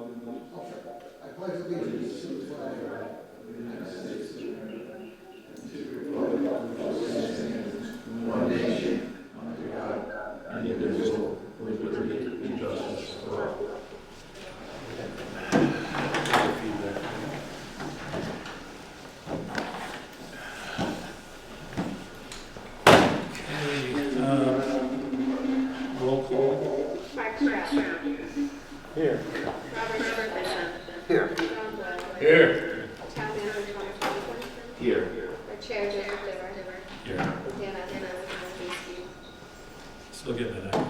I pledge allegiance to the flag of the United States of America, and to the republic for which it stands, one nation, under God, indivisible, with liberty and justice for all. Roll call. Mark Stroud. Here. Robert Bishop. Here. John Boyle. Here. Town Manager Thomas Robinson. Here. Our Chair Joseph Liver. Here. Dan Alexander. Still getting it out.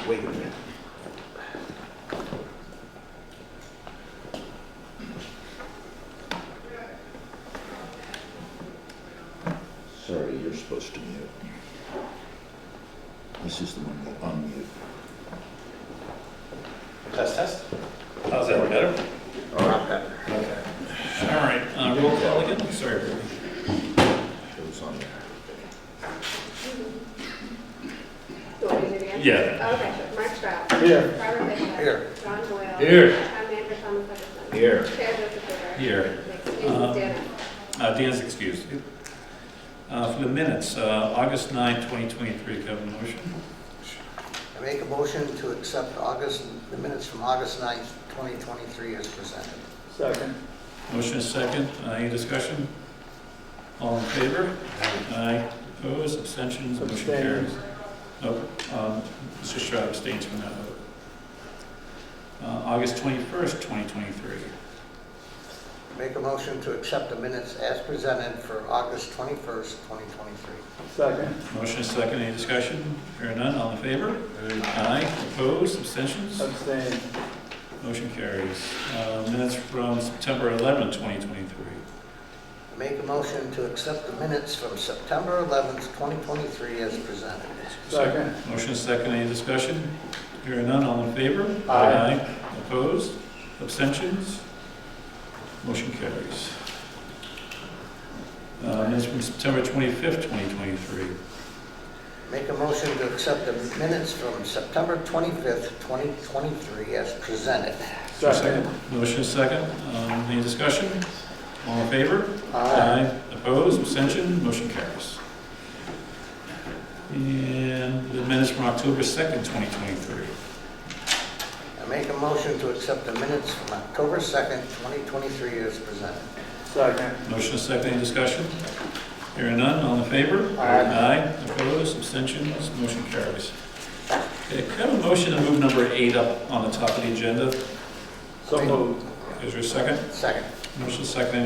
Wait a minute. Sorry, you're supposed to mute. This is the one that unmute. Test. How's that, better? Oh, not better. Okay. All right, roll call again. Sorry, everybody. Shows on there. Do you want me to do it again? Yeah. Okay, sure. Mark Stroud. Here. Robert Bishop. Here. John Boyle. Here. Town Manager Thomas Robinson. Here. Chair Joseph Liver. Here. Excuse Dan. Dan's excused. For the minutes, August 9, 2023, can I have a motion? I make a motion to accept the minutes from August 9th, 2023 as presented. Second. Motion is second. Any discussion? All in favor? Aye. Opposed? Abstentions? Motion carries. Nope. Mr. Stroud abstains from that vote. August 21st, 2023. Make a motion to accept the minutes as presented for August 21st, 2023. Second. Motion is second. Any discussion? Hearing none. All in favor? Aye. Opposed? Abstentions? Abstain. Motion carries. Minutes from September 11th, 2023. Make a motion to accept the minutes from September 11th, 2023 as presented. Second. Motion is second. Any discussion? Hearing none. All in favor? Aye. Opposed? Abstentions? Motion carries. Minutes from September 25th, 2023. Make a motion to accept the minutes from September 25th, 2023 as presented. Second. Motion is second. Any discussion? All in favor? Aye. Opposed? Abstention? Motion carries. And the minutes from October 2nd, 2023. I make a motion to accept the minutes from October 2nd, 2023 as presented. Second. Motion is second. Any discussion? Hearing none. All in favor? Aye. Opposed? Abstentions? Motion carries. Okay, can I have a motion to move number 8 up on the top of the agenda? So moved. Is there a second? Second. Motion is second.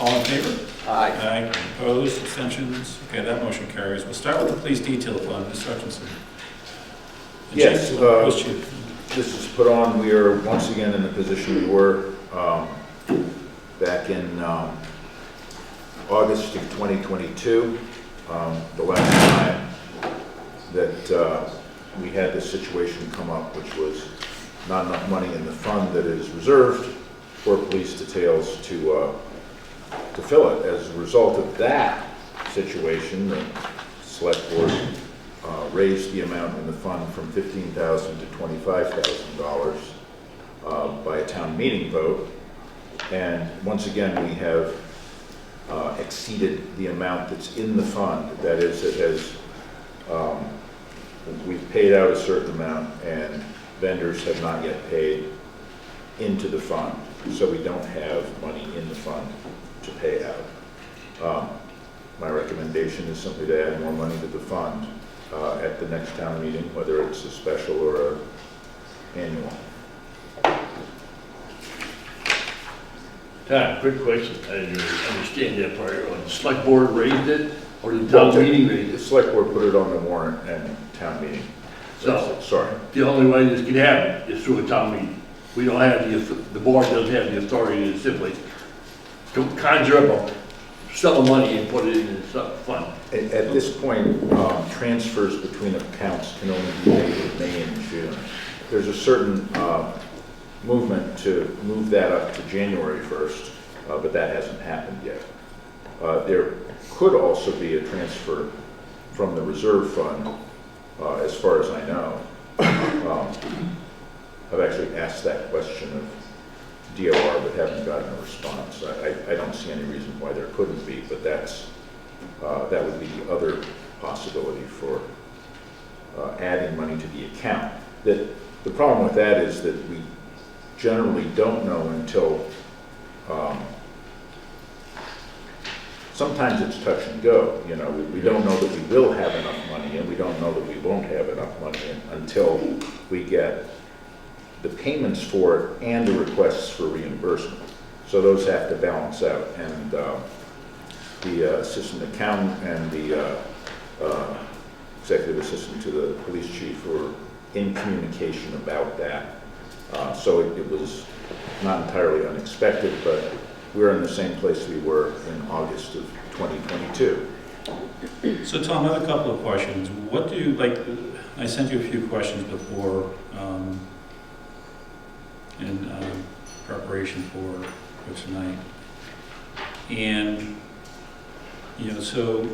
All in favor? Aye. Aye. Opposed? Abstentions? Okay, that motion carries. We'll start with the police detail fund. Ms. Hutchinson. Yes, Chief, Post Chief. this is put on. We are once again in the position we were back in August of 2022, the last time that we had this situation come up, which was not enough money in the fund that is reserved for police details to fill it. As a result of that situation, the select board raised the amount in the fund from $15,000 to $25,000 by a town meeting vote. And once again, we have exceeded the amount that's in the fund. That is, it has, we've paid out a certain amount and vendors have not yet paid into the fund. So we don't have money in the fund to pay out. My recommendation is simply to add more money to the fund at the next town meeting, whether it's a special or an annual. Tom, quick question. I didn't really understand that part. The select board raised it, or the town meeting raised The it? select board put it on the warrant and town meeting. So- Sorry. The only way this could happen is through a town meeting. We don't have the board doesn't have the authority to simply conjure up a sum of money and put it in the fund. At this point, transfers between accounts can only be made in May and June. There's a certain movement to move that up to January 1st, but that hasn't happened yet. There could also be a transfer from the reserve fund, as far as I know, actually asked that question of DOR, but haven't gotten a response. I don't see any reason why there couldn't be, but that would be the other possibility for adding money to the account. The problem with that is that we generally don't know until, sometimes it's touch and go. You know, we don't know that we will have enough money, and we don't know that we won't have enough money until we get the payments for it and the requests for reimbursement. So those have to balance out, and the assistant accountant and the executive assistant to the police chief were in communication about that. So it was not entirely unexpected, but we're in the same place we were in August of 2022. So Tom, I have a couple of questions. What do you, like, I sent you a few questions before in preparation for tonight. And, you know, so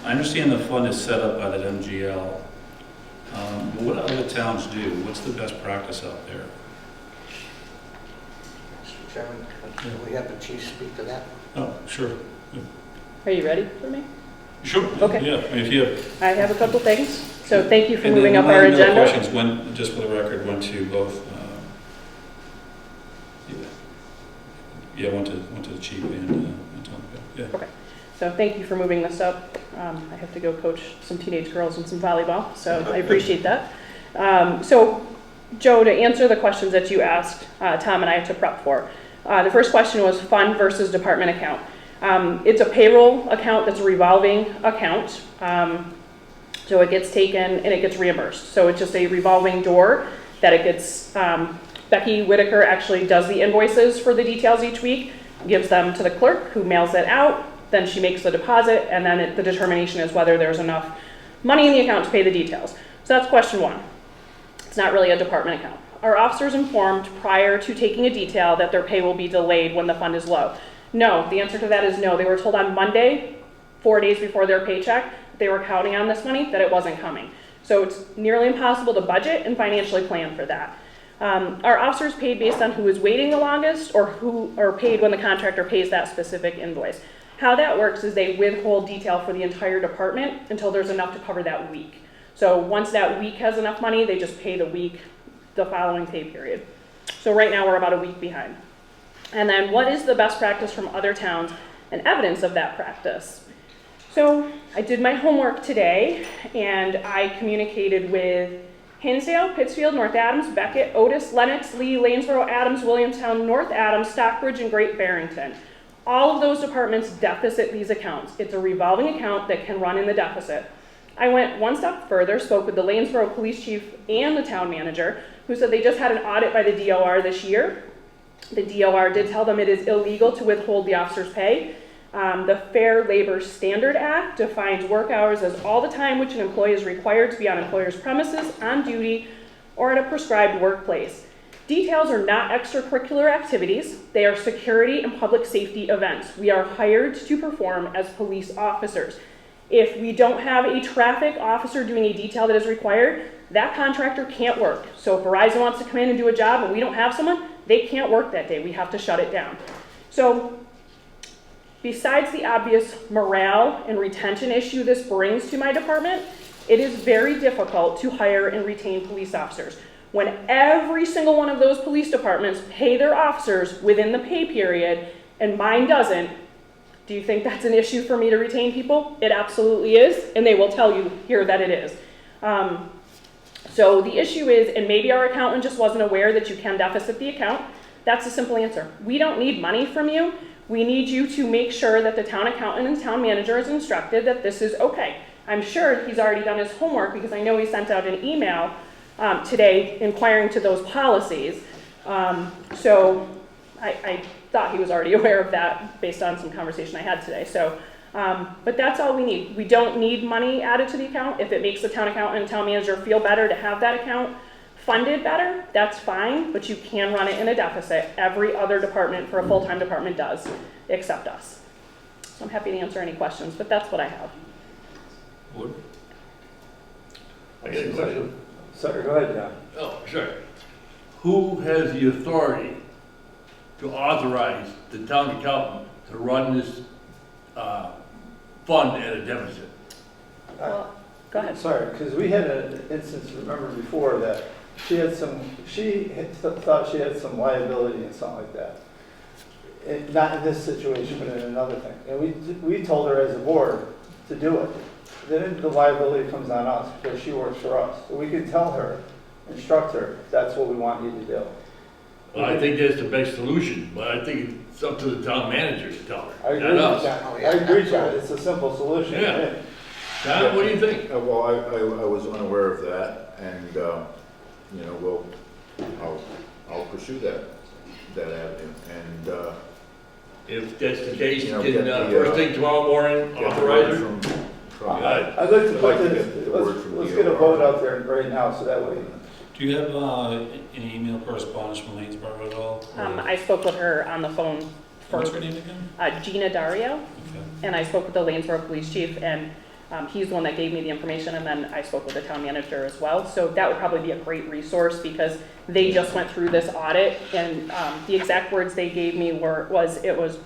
I understand the fund is set up by the MGL. But what other towns do? What's the best practice out there? Mr. Chairman, can we have the chief speak to that? Oh, sure. Are you ready for me? Sure. Okay. Yeah, I mean, if you have. I have a couple things. So thank you for And moving then up our my other agenda. questions went, just for the record, went to both, went to the chief and Tom. Yeah. Okay. So thank you for moving this up. I have to go coach some teenage girls in some volleyball, so I appreciate that. So Joe, to answer the questions that you asked, Tom and I had to prep for. The first question was fund versus department account. It's a payroll account that's a revolving account. So it gets taken and it gets reimbursed. So it's just a revolving door that it gets, Becky Whitaker actually does the invoices for the details each week, gives them to the clerk who mails it out, then she makes the deposit, and then the determination is whether there's enough money in the account to pay the details. So that's question one. It's not really a department account. Are officers informed prior to taking a detail that their pay will be delayed when the fund is low? No, the answer to that is no. They were told on Monday, 4 days before their paycheck, they were counting on this money, that it wasn't coming. So it's nearly impossible to budget and financially plan for that. Are officers paid based on who is waiting the longest, or who are paid when the contractor pays that specific invoice? How that works is they withhold detail for the entire department until there's enough to cover that week. So once that week has enough money, they just pay the week, the following pay period. So right now we're about a week behind. And then what is the best practice from other towns and evidence of that practice? So I did my homework today, and I communicated with Hinsdale, Pittsfield, North Adams, Beckett, Otis, Lenox, Lee, Lanesboro, Adams, Williamstown, North Adams, Stockbridge, and Great Barrington. All of those departments deficit these accounts. It's a revolving account that can run in the deficit. I went one step further, spoke with the Lanesboro police chief and the town manager, who said they just had an audit by the DOR this year. The DOR did tell them it is illegal to withhold the officer's pay. The Fair Labor Standard Act defines work hours as all the time which an employee is required to be on employer's premises, on duty, or at a prescribed workplace. Details are not extracurricular activities. They are security and public safety events. We are hired to perform as police officers. If we don't have a traffic officer doing a detail that is required, that contractor can't work. So if Verizon wants to come in and do a job and we don't have someone, they can't work that day. We have to shut it down. So besides the obvious morale and retention issue this brings to my department, it is very difficult to hire and retain police officers. When every single one of those police departments pay their officers within the pay period and mine doesn't, do you think that's an issue for me to retain people? It absolutely is, and they will tell you here that it is. So the issue is, and maybe our accountant just wasn't aware that you can deficit the account. That's a simple answer. We don't need money from you. We need you to make sure that the town accountant and town manager is instructed that this is okay. I'm sure he's already done his homework because I know he sent out an email today inquiring to those policies. So I thought he was already aware of that based on some conversation I had today. So, but that's all we need. We don't need money added to the account. If it makes the town accountant and town manager feel better to have that account funded better, that's fine, but you can run it in a deficit. Every other department for a full-time department does, except us. So I'm happy to answer any questions, but that's what I have. Wood? I got a question. Sorry, go ahead, John. Oh, sorry. Who has the authority to authorize the town accountant to run this, fund at a deficit? Well, go ahead. Sorry, because we had an instance, remember before, that she thought she had some liability and something like that. Not in this situation, but in another thing. And we told her as a board to do it. Then the liability comes on us because she works for us. So we can tell her, instruct her, that's what we want you to do. Well, I think that's the best solution, but I think it's up to the town manager to tell her, I agree not with us. that. Oh, I yeah, agree, John. absolutely. It's a simple solution. Yeah. John, what do you think? Well, I was unaware of that, and, you know, I'll pursue that avenue, and, If that's the case, You know, can, get the, first thing tomorrow morning, get the authorize word her? from I'd like to I'd put like to this, get the word from let's get a DOR. vote out there right now, so that way. Do you have any email correspondence from Lanesborough at all? Or- I spoke with her on the phone for What's her name again? Gina Dario, Okay. and I spoke with the Lanesborough Police Chief, and he's the one that gave me the information, and then I spoke with the town manager as well. So that would probably be a great resource because they just went through this audit, and the exact words they gave me was it was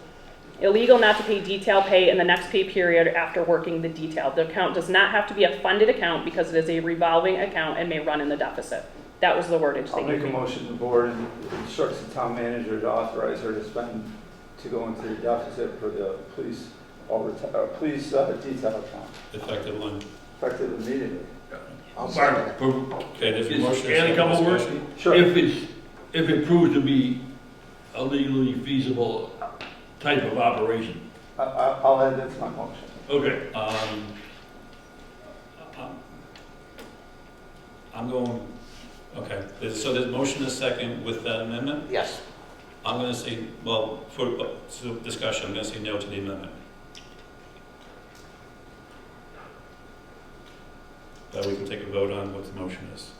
illegal not to pay detail pay in the next pay period after working the detail. The account does not have to be a funded account because it is a revolving account and may run in the deficit. That was the wordage they I'll gave make a me. motion, the board instructs the town manager to authorize her to spend, to go into the deficit for the police, police detail account, Effective one. effective immediately. I'll second it. Okay, there's a Just motion. add a couple words. Discussion. Sure. If it proves to be a legally feasible type of operation. I'll add that to my motion. Okay. I'm going, okay, so there's motion and second with that amendment. Yes. I'm gonna say, well, for discussion, I'm gonna say no to the amendment. But we can take a vote on what the motion is.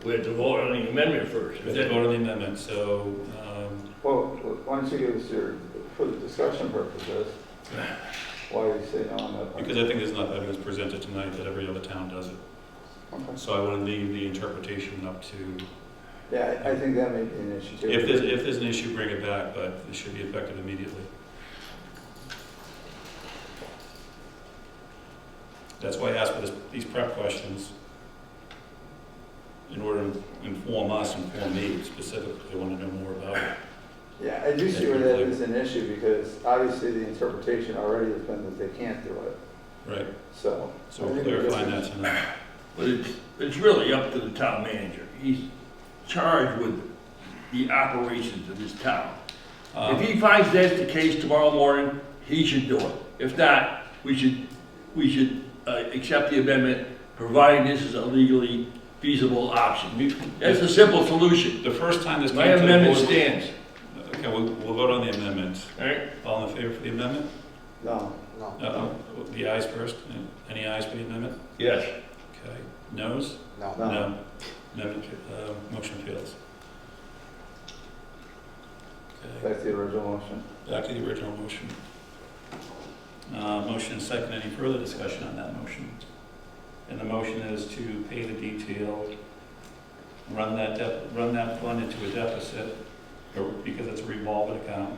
We have to vote on the amendment first. We have to vote on the amendment, so, Well, why don't you give us your, for the discussion purposes, why you say no on that? because I think there's enough evidence presented tonight that every other town does it. Okay. So I wanna leave the interpretation up to, Yeah, I think that may be an issue too. if there's an issue, bring it back, but it should be effective immediately. That's why I asked for these prep questions, in order to inform us, inform me specifically, I want to know more about it. Yeah, I do see where that is an issue because obviously the interpretation already has been that they can't do it, Right, so. so we're clarifying that tonight. But it's really up to the town manager. He's charged with the operations of this town. If he finds that's the case tomorrow morning, he should do it. If not, we should accept the amendment, providing this is a legally feasible option. That's a simple solution. The first time this came My to the amendment board. stands. Okay, we'll vote on the amendment. All right? All in favor for the amendment? No, No. The ayes first. Any ayes for the amendment? Yes. Okay. Noes? No. No. Amendment, motion fails. Okay, back to the original motion. back to the original motion. Motion second. Any further discussion on that motion? And the motion is to pay the detail, run that fund into a deficit, or because it's a revolving account,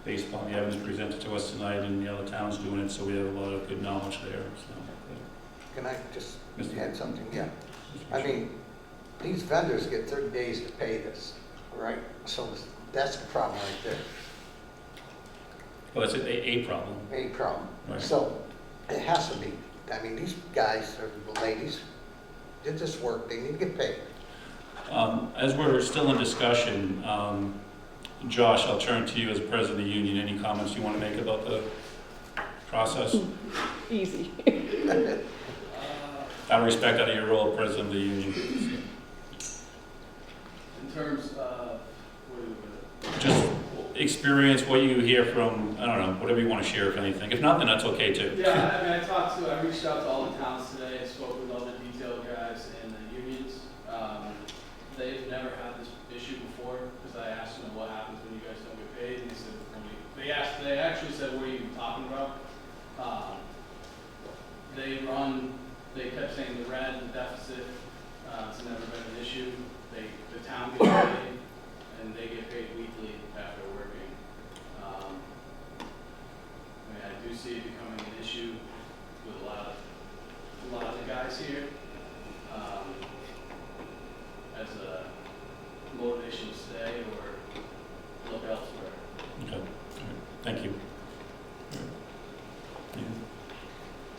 based upon the evidence presented to us tonight, and the other towns doing it, so we have a lot of good knowledge there, so. Can I just Mr. add something? Yeah. Mr. I mean, these vendors get 30 days to pay this, right? So that's the problem right there, Well, it's a problem, a problem. right? So it has to be. I mean, these guys or the ladies did this work, they need to get paid. As we're still in discussion, Josh, I'll turn to you as president of the union. Any comments you want to make about the process? Easy. Out of respect, out of your role as president of the union. In terms of, what do we, Just experience, what you hear from, I don't know, whatever you want to share, if anything. If not, then that's okay too. yeah, I mean, I reached out to all the towns today, I spoke with all the detail guys and the unions. They've never had this issue before, because I asked them what happens when you guys don't get paid, and they said, they actually said, what are you talking about? They kept saying the red, the deficit, It's never been an issue. The town gets paid, and they get paid weekly after working. I mean, I do see it becoming an issue with a lot of the guys here, as a motivation to stay or look elsewhere. Okay, all right, thank you. All right.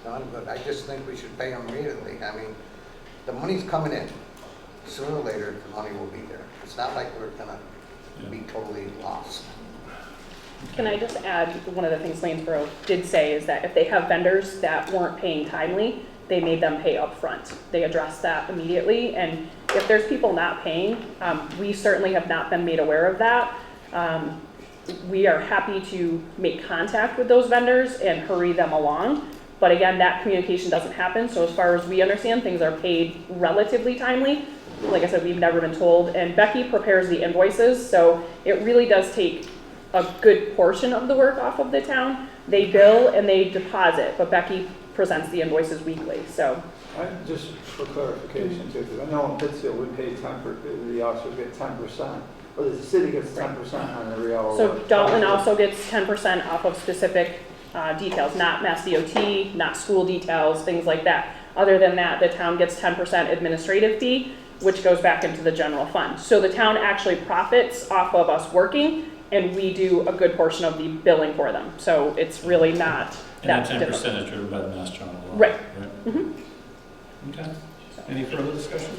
No, I'm good. I just think we should pay them immediately. I mean, the money's coming in. Sooner or later, the money will be there. It's not like we're gonna be totally lost. Can I just add, one of the things Lanesboro did say is that if they have vendors that weren't paying timely, they made them pay up front. They addressed that immediately, and if there's people not paying, we certainly have not been made aware of that. We are happy to make contact with those vendors and hurry them along, but again, that communication doesn't happen, so as far as we understand, things are paid relatively timely. Like I said, we've never been told, and Becky prepares the invoices, so it really does take a good portion of the work off of the town. They bill and they deposit, but Becky presents the invoices weekly, so. Just for clarification too, because I know in Pittsfield we pay 10%, the officers get 10%, or the city gets 10% on every hour. So worked. Dalton also gets 10% off of specific details, not Mass DOT, not school details, things like that. Other than that, the town gets 10% administrative fee, which goes back into the general fund. So the town actually profits off of us working, and we do a good portion of the billing for them. So it's really not And that that 10% difficult. is driven by the Mass General law. Right. Right? Okay. Any further discussion?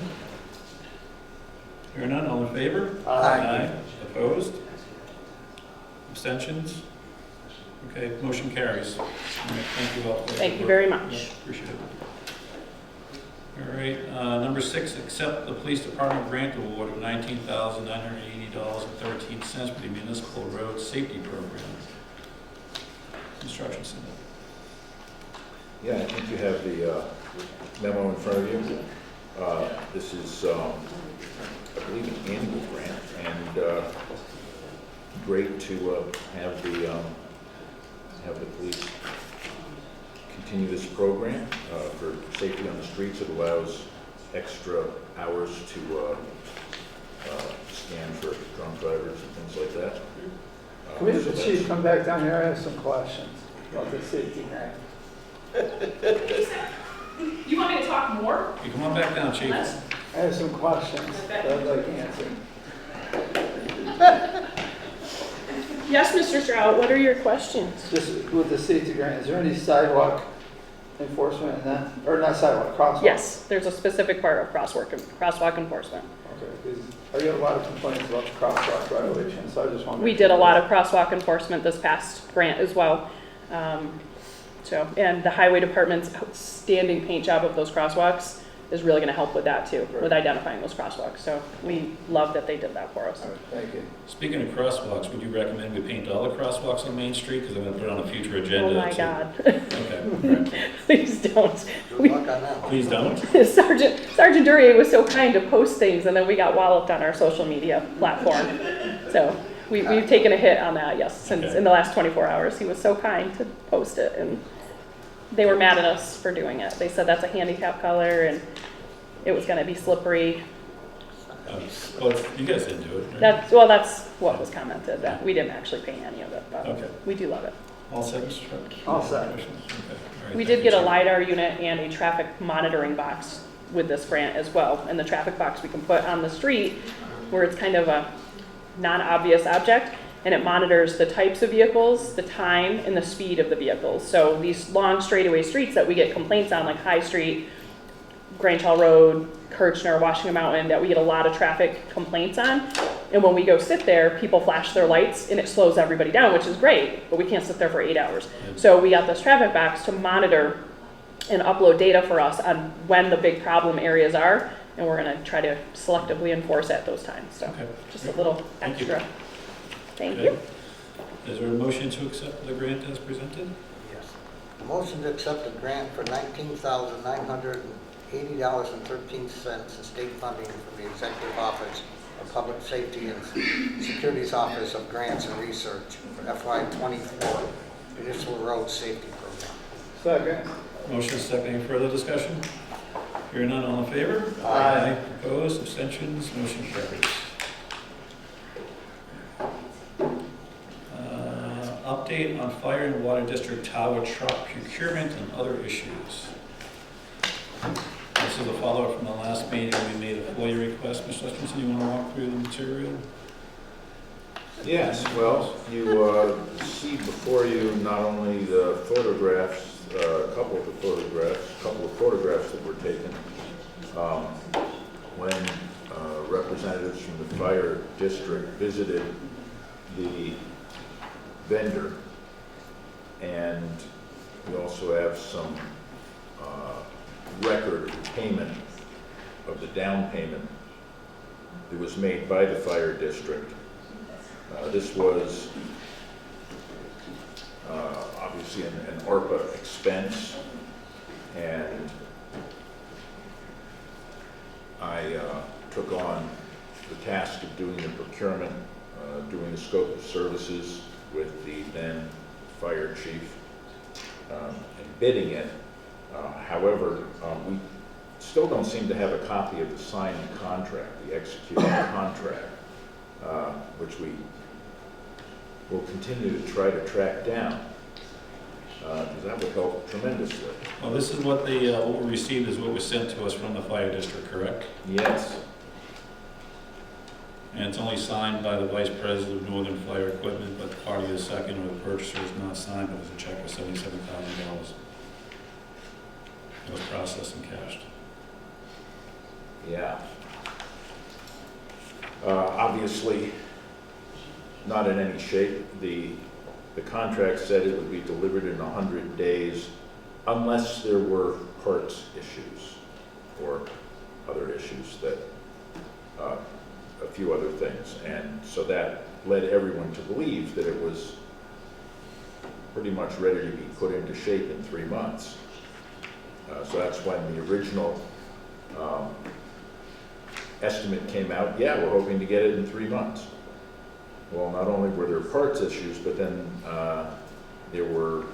Hearing none, all in favor? Aye. Opposed? Abstentions? Okay, motion carries. All right, thank you all. Thank you very Yeah, much. appreciate it. All right, number 6, accept the police department grant award of $19,980.13 for the municipal road safety program. Instruction center. Yeah, I think you have the memo in front of you. This is, I believe, an annual grant, and great to have the police continue this program for safety on the streets. It allows extra hours to scan for drunk drivers and things like that. Can we have So the chief come back down here? I have some questions about the safety grant. You want me to talk more? You come on back down, chief. I have some questions that I'd like answered. Yes, Mr. Stroud, what are your questions? Just with the safety grant, is there any sidewalk enforcement in that? Or not sidewalk, crosswalk? Yes, there's a specific part of crosswalk enforcement. Okay, because I get a lot of complaints about the crosswalk violation, so I just want to. We did a lot of crosswalk enforcement this past grant as well. And the highway department's outstanding paint job of those crosswalks is really going to help with that too, with identifying those crosswalks. So we love that they did that for us. All right, thank you. Speaking of crosswalks, would you recommend we paint all the crosswalks on Main Street? Because I'm going to put it on a future agenda. Oh my to- God. Okay, all right. Please don't. Good luck on that one. Please don't. Sergeant Duryea was so kind to post things, and then we got walloped on our social media platform. So we've taken a hit on that, yes, since Okay. in the last 24 hours. He was so kind to post it, and they were mad at us for doing it. They said that's a handicap color, and it was going to be slippery. Well, you guys didn't do it, right? That's what was commented. That we didn't actually paint any of it, but Okay. we do love it. All set, Mr. Truitt? All set. Okay, all right, We thank did you, get a Chief. LiDAR unit and a traffic monitoring box with this grant as well. And the traffic box we can put on the street where it's kind of a non-obvious object, and it monitors the types of vehicles, the time, and the speed of the vehicles. So these long straightaway streets that we get complaints on, like High Street, Grange Hall Road, Kirchner, Washington Mountain, that we get a lot of traffic complaints on. And when we go sit there, people flash their lights and it slows everybody down, which is great, but we can't sit there for 8 hours. So we got this traffic box to monitor and upload data for us on when the big problem areas are, and we're gonna try to selectively enforce at those times. So Okay. just a little Thank you. extra. Thank Okay. you. Is there a motion to accept the grant as presented? Yes. A motion to accept a grant for $19,980.13 in state funding from the Executive Office of Public Safety and Security's Office of Grants and Research for FY24 Municipal Road Safety Program. Second. Motion is second. Any further discussion? Hearing none, all in favor? Aye. Opposed, abstentions, motion carries. Update on fire and water district tower truck procurement and other issues. This is a follow-up from the last meeting. We made a FOIA request. Mr. Hutchinson, you want to walk through the material? Yes, well, you see before you not only the photographs, a couple of photographs that were taken when representatives from the fire district visited the vendor, and we also have some record of the payment of the down payment that was made by the fire district. This was obviously an ARPA expense, and I took on the task of doing the procurement, doing the scope of services with the then fire chief, and bidding it. However, we still don't seem to have a copy of the signed contract, the executed contract, which we will continue to try to track down, because that would help tremendously. Well, this is what what we received is what was sent to us from the fire district, correct? Yes. And it's only signed by the vice president of Northern Fire Equipment, but the party is second or the purchaser is not signed, but it's a check for $77,000. It was processed and cashed. Yeah. Obviously, not in any shape. The contract said it would be delivered in 100 days unless there were parts issues or other issues that, a few other things. And so that led everyone to believe that it was pretty much ready to be put into shape in 3 months. So that's when the original estimate came out. Yeah, we're hoping to get it in 3 months. Well, not only were there parts issues, but then there were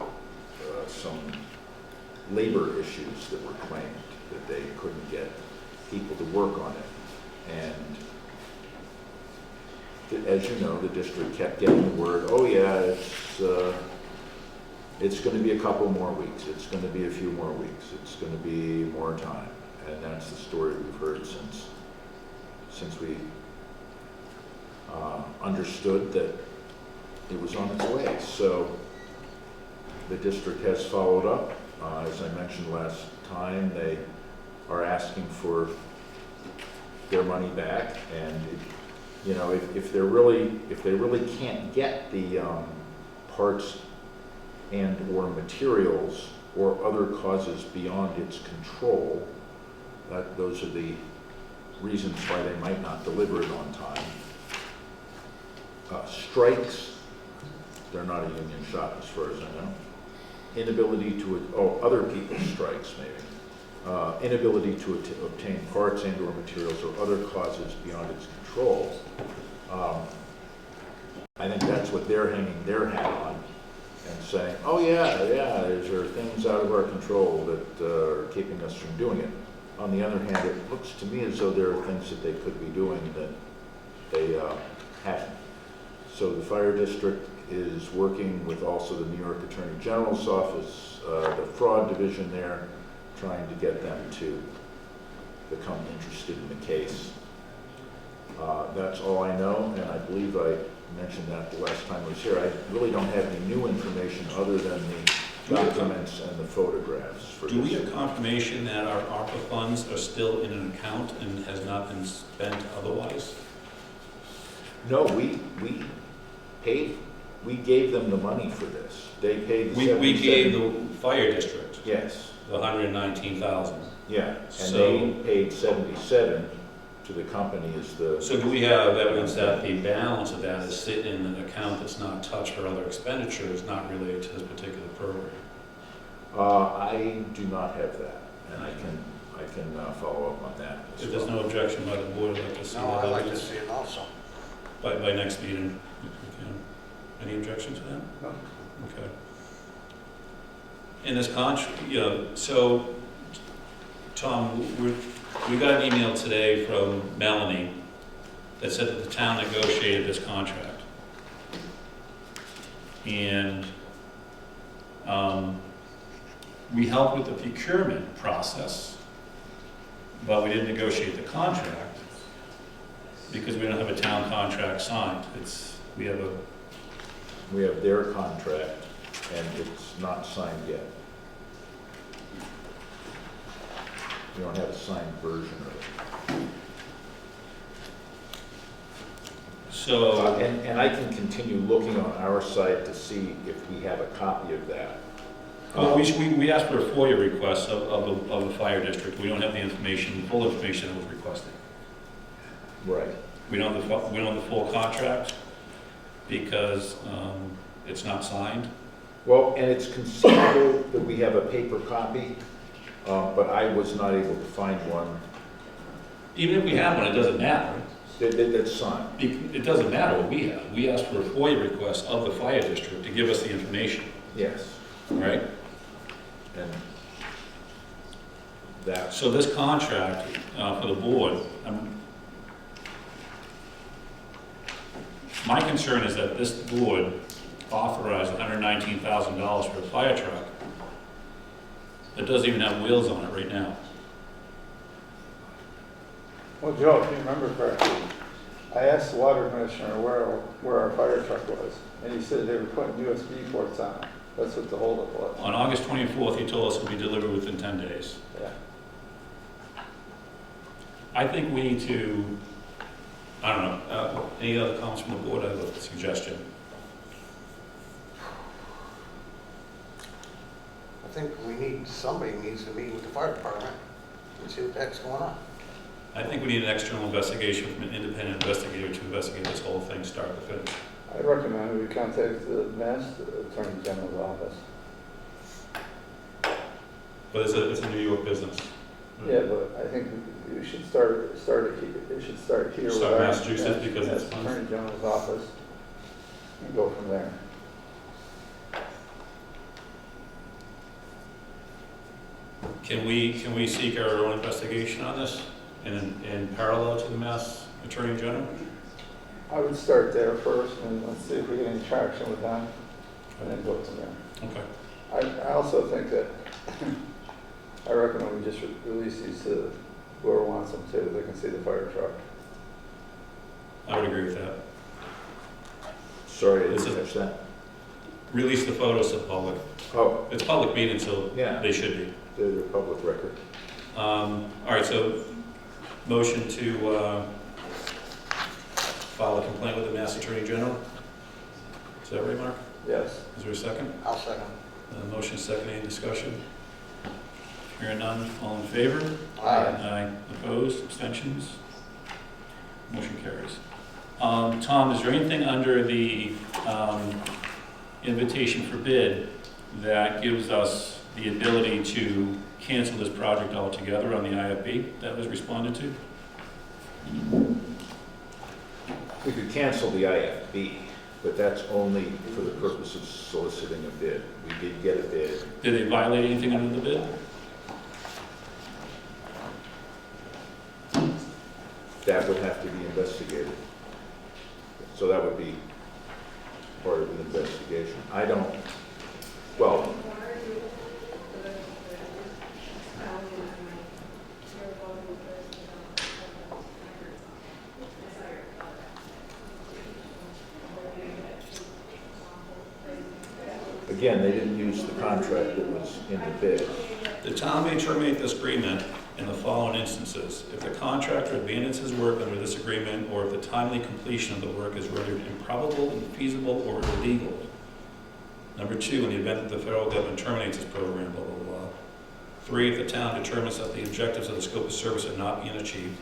some labor issues that were claimed, that they couldn't get people to work on it. And as you know, the district kept getting the word, oh yeah, it's going to be a couple more weeks. It's going to be a few more weeks. It's going to be more time. And that's the story we've heard since we understood that it was on its way. So the district has followed up. As I mentioned last time, they are asking for their money back. And you know, if they really can't get the parts and or materials or other causes beyond its control, those are the reasons why they might not deliver it on time. Strikes, they're not a union shop as far as I know. Inability to, other people's strikes maybe. Inability to obtain parts and or materials or other causes beyond its control. I think that's what they're hanging their hat on and saying, oh yeah, there are things out of our control that are keeping us from doing it. On the other hand, it looks to me as though there are things that they could be doing that they haven't. So the fire district is working with also the New York Attorney General's office, the fraud division there, trying to get them to become interested in the case. That's all I know, and I believe I mentioned that the last time I was here. I really don't have any new information other than the documents and the photographs. For Do we have confirmation that our ARPA funds are still in an account and has not been spent otherwise? No, we gave them the money for this. They paid the We gave the fire district Yes, the $119,000. yeah, and So- they paid 77 to the company as the. So do we have evidence that the balance of that is sitting in an account that's not touched for other expenditures, not related to this particular program? I do not have that, and I can follow up on that as If there's well. no objection by the board, I'd like to see No, that I'd like to evidence see it also. by next meeting. if we can. Any objection to that? No. Okay. In this contract, so Tom, we got an email today from Melanie that said that the town negotiated this contract. And we helped with the procurement process, but we didn't negotiate the contract because we don't have a town contract signed. We have their contract, and it's not signed yet. We don't have a signed version of it. So, And I can continue looking on our site to see if we have a copy of that. well, we asked for a FOIA request of the fire district. We don't have the information, full information that was requested. Right. We don't have the full contract because it's not signed. Well, and it's conceivable that we have a paper copy, but I was not able to find one Even if we have one, it doesn't matter. that's signed. It doesn't matter what we have. We asked for a FOIA request of the fire district to give us the information, Yes. right? And that, So this contract for the board, my concern is that this board authorized $119,000 for a fire truck that doesn't even have wheels on it right now. Well, Joe, if you remember correctly, I asked the water commissioner where our fire truck was, and he said they were putting USB ports on it. That's what the holdup was. On August 24th, he told us it would be delivered within 10 days. Yeah. I think we need to, I don't know, any other comments from the board? I have a suggestion. I think somebody needs to meet with the fire department and see what the heck's going on. I think we need an external investigation from an independent investigator to investigate this whole thing, start to finish. I recommend we contact the Mass Attorney General's office. But it's a New York business. Yeah, but I think we should start here with Start our Massachusetts because it's Mass Attorney General's office and go from there. Can we seek our own investigation on this in parallel to the Mass Attorney General? I would start there first, and let's see if we get any traction with them, and then go from there. Okay. I also think that, I recommend we just release these to whoever wants them to, they can see the fire truck. I would agree with that. sorry, I This didn't is- catch that. Release the photos to the public. Oh, It's public meeting, so Yeah. they should be. they're public record. All right, so motion to file a complaint with the Mass Attorney General. Is that right, Mark? Yes. Is there a second? I'll second. Motion second, any discussion? Hearing none, all in favor? Aye. Aye. Opposed, abstentions? Motion carries. Tom, is there anything under the invitation for bid that gives us the ability to cancel this project altogether on the IFB that was responded to? We could cancel the IFB, but that's only for the purpose of soliciting a bid. We did get a bid. Did they violate anything under the bid? That would have to be investigated. So that would be part of an investigation. I don't, well, again, they didn't use the contract that was in the bid. The town may terminate this agreement in the following instances: if the contractor abandons his work under this agreement, or if the timely completion of the work is rendered improbable, infeasible, or illegal. Number two, in the event that the federal government terminates this program, blah, blah, blah. Three, if the town determines that the objectives of the scope of service are not being achieved.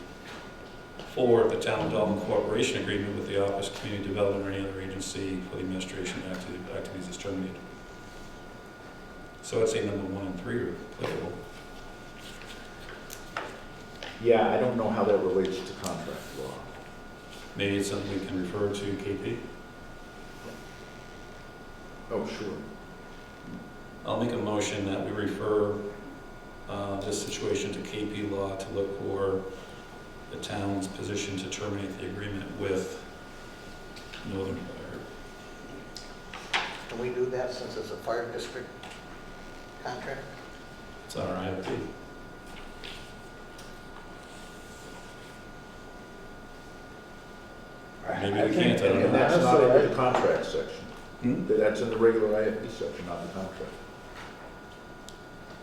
Four, if the town of Dalton cooperation agreement with the Office of Community Development or any other agency for the administration activities is terminated. So I'd say number 1 and 3 are applicable. Yeah, I don't know how that relates to contract law. Maybe it's something we can refer to KP. Oh, sure. I'll make a motion that we refer this situation to KP Law to look for the town's position to terminate the agreement with Northern Fire. Can we do that since it's a fire district contract? It's on our IFP. Maybe we can't, I don't And know. that's not Honestly, in the contract section. Hmm? That's in the regular IFP section, not the contract.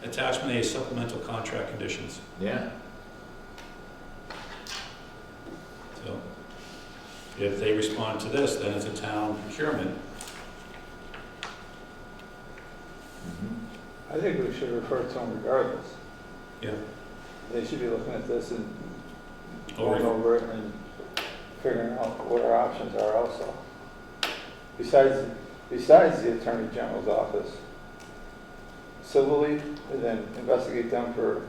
Attachment A, supplemental contract conditions. Yeah. So if they respond to this, then it's a town procurement. Mhm. I think we should refer to them regardless. Yeah. They should be looking at this and Or going over it and figuring out what our options are also. Besides the Attorney General's office, civilly, and then investigate them for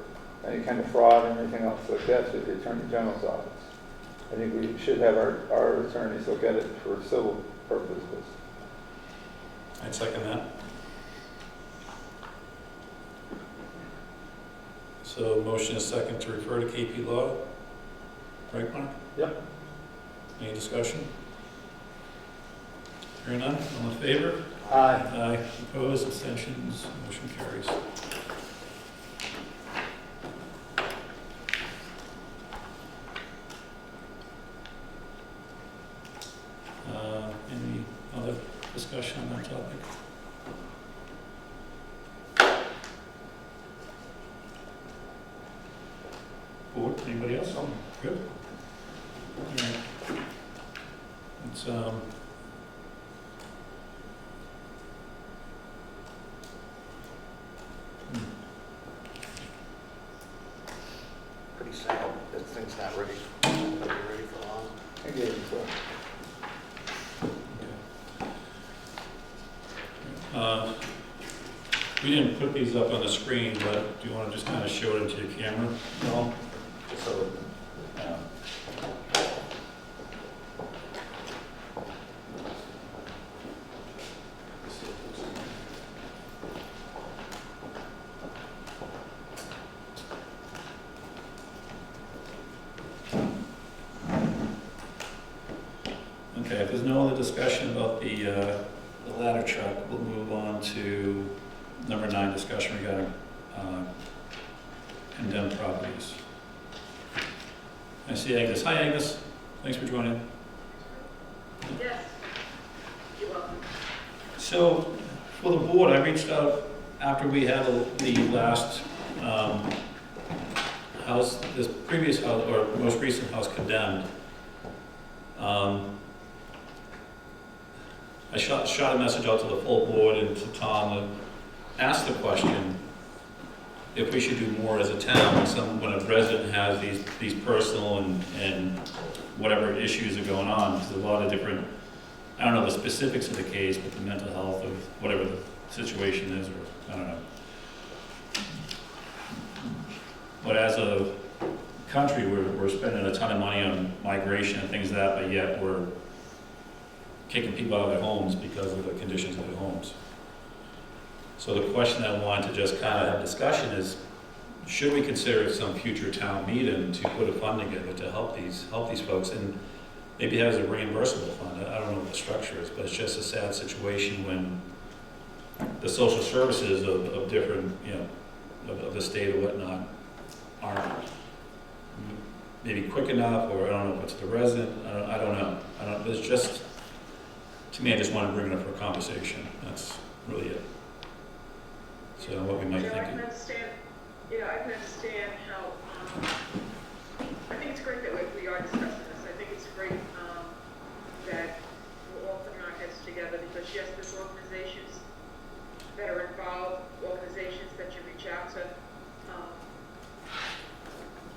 any kind of fraud and anything else like that through the Attorney General's office. I think we should have our attorneys look at it for civil purposes. I'd second that. So motion is second to refer to KP Law. Right, Mark? Yep. Any discussion? Hearing none, all in favor? Aye. Aye. Opposed, abstentions, motion carries. Any other discussion on that topic? Board, anybody else? Good. All right. It's, Pretty sad, this thing's not ready. It'll be ready for long. I gave it to her. We didn't put these up on the screen, but do you want to just kind of show it into your camera? No? Just so, okay, if there's no other discussion about the ladder truck, we'll move on to number 9, discussion regarding condemned properties. I see Agnes. Hi, Agnes. Thanks for joining. Yes, you're welcome. So, for the board, I reached out after we had the last house, this previous house, or most recent house condemned. I shot a message out to the full board and to Tom and asked the question if we should do more as a town when a resident has these personal and whatever issues are going on. There's a lot of different, I don't know the specifics of the case, but the mental health of whatever the situation is, or I don't know. But as a country, we're spending a ton of money on migration and things like that, but yet we're kicking people out of their homes because of the conditions of their homes. So the question I wanted to just kind of have discussion is, should we consider some future town meeting to put a fund together to help these folks, and maybe have a reimbursable fund? I don't know what the structure is, but it's just a sad situation when the social services of different, of the state or whatnot aren't maybe quick enough, or I don't know if it's the resident, I don't know. It's just, to me, I just want to bring it up for a conversation. That's really it. So what we might Joe, think. I can understand how, I think it's great that we are discussing this. I think it's great that we're all putting our heads together, because yes, there's organizations that are involved, organizations that you reach out to.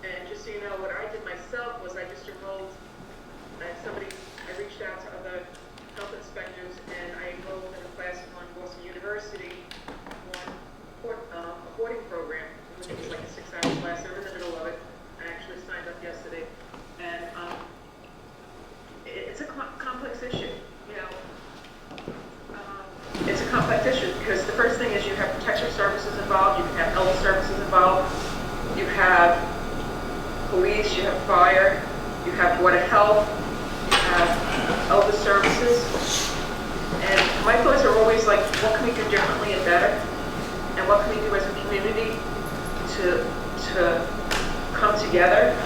And just so you know, what I did myself was I just enrolled, I reached out to other health inspectors, and I enrolled in a class on Boston University on a boarding program, which was like a 6-hour class. There isn't police, you have fire, you have Board of Health, you have elder services. And my thoughts are always like, what can we do differently and better? And what can we do as a community to come together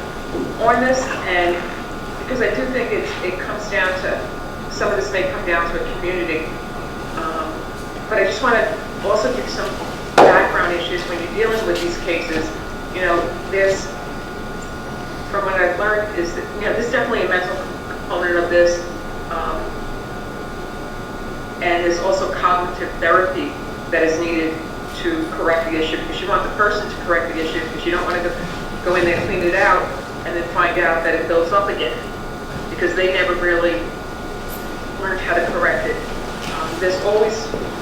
on this? And because I do think it comes down to, some of this may come down to a community. But I just want to also give some background issues when you're dealing with these cases. You know, there's, from what I've learned, is that, you know, there's definitely a mental component of this. And there's also cognitive therapy that is needed to correct the issue, because you want the person to correct the issue, because you don't want to go in there, clean it out, and then find out that it builds up again, because they never really learned how to correct it. There's always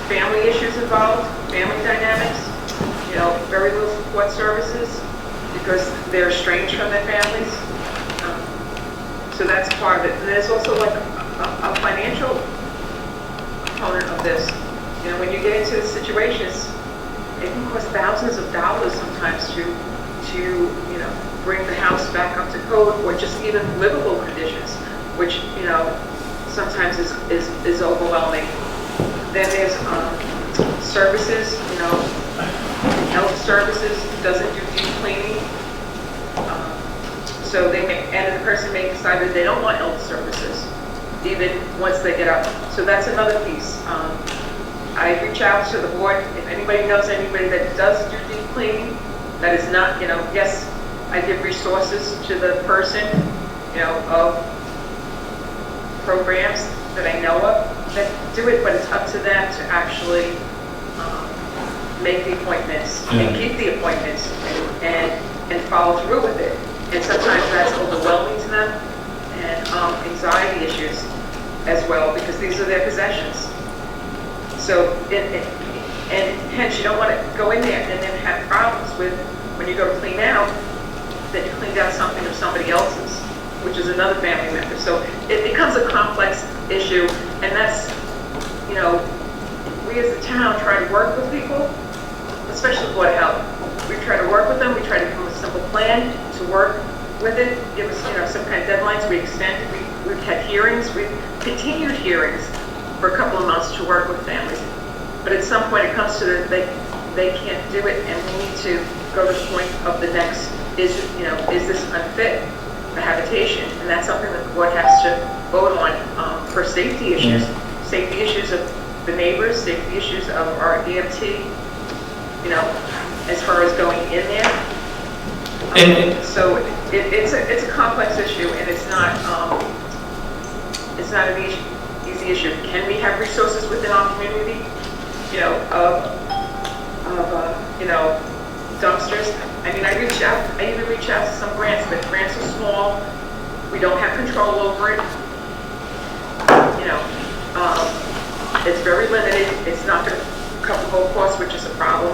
family issues involved, family dynamics, you know, very little support services, because they're estranged from their families. So that's part of it. And there's also like a financial component of this. You know, when you get into situations, it can cost thousands of dollars sometimes to you know, bring the house back up to code, or just even livable conditions, which, you know, sometimes is overwhelming. Then there's services, you know, health services doesn't do deep cleaning. So they may, and the person may decide that they don't want health services, even once they get up. So that's another piece. I reach out to the board. If anybody knows anybody that does do deep cleaning, that is not, you know, yes, I give resources to the person, you know, of programs that I know of that do it, but it's up to them to actually make the appointments and keep the appointments and follow through with it. And sometimes that's overwhelming to them, and anxiety issues as well, because these are their possessions. So, and hence you don't want to go in there and then have problems with, when you go to clean out, that you cleaned out something of somebody else's, which is another family member. So it becomes a complex issue, and that's, you know, we as a town try to work with people, especially the Board of Health. We try to work with them, we try to come with a simple plan to work with it, give us, you know, some kind of deadlines. We extended, we've had hearings, we've continued hearings for a couple of months to work with families. But at some point it comes to that they can't do it, and we need to go to the point of the next, is this unfit, the habitation? And that's something that the board has to vote on for safety issues. Safety issues of the neighbors, safety issues of our EMT, you know, as far as going in there. So it's a complex issue, and it's not an easy issue. Can we have resources within our community, you know, you know, dumpsters? I mean, I even reach out to some grants, but grants are small. We don't have control over it. You know, it's very limited. It's not going to cover the whole cost, which is a problem.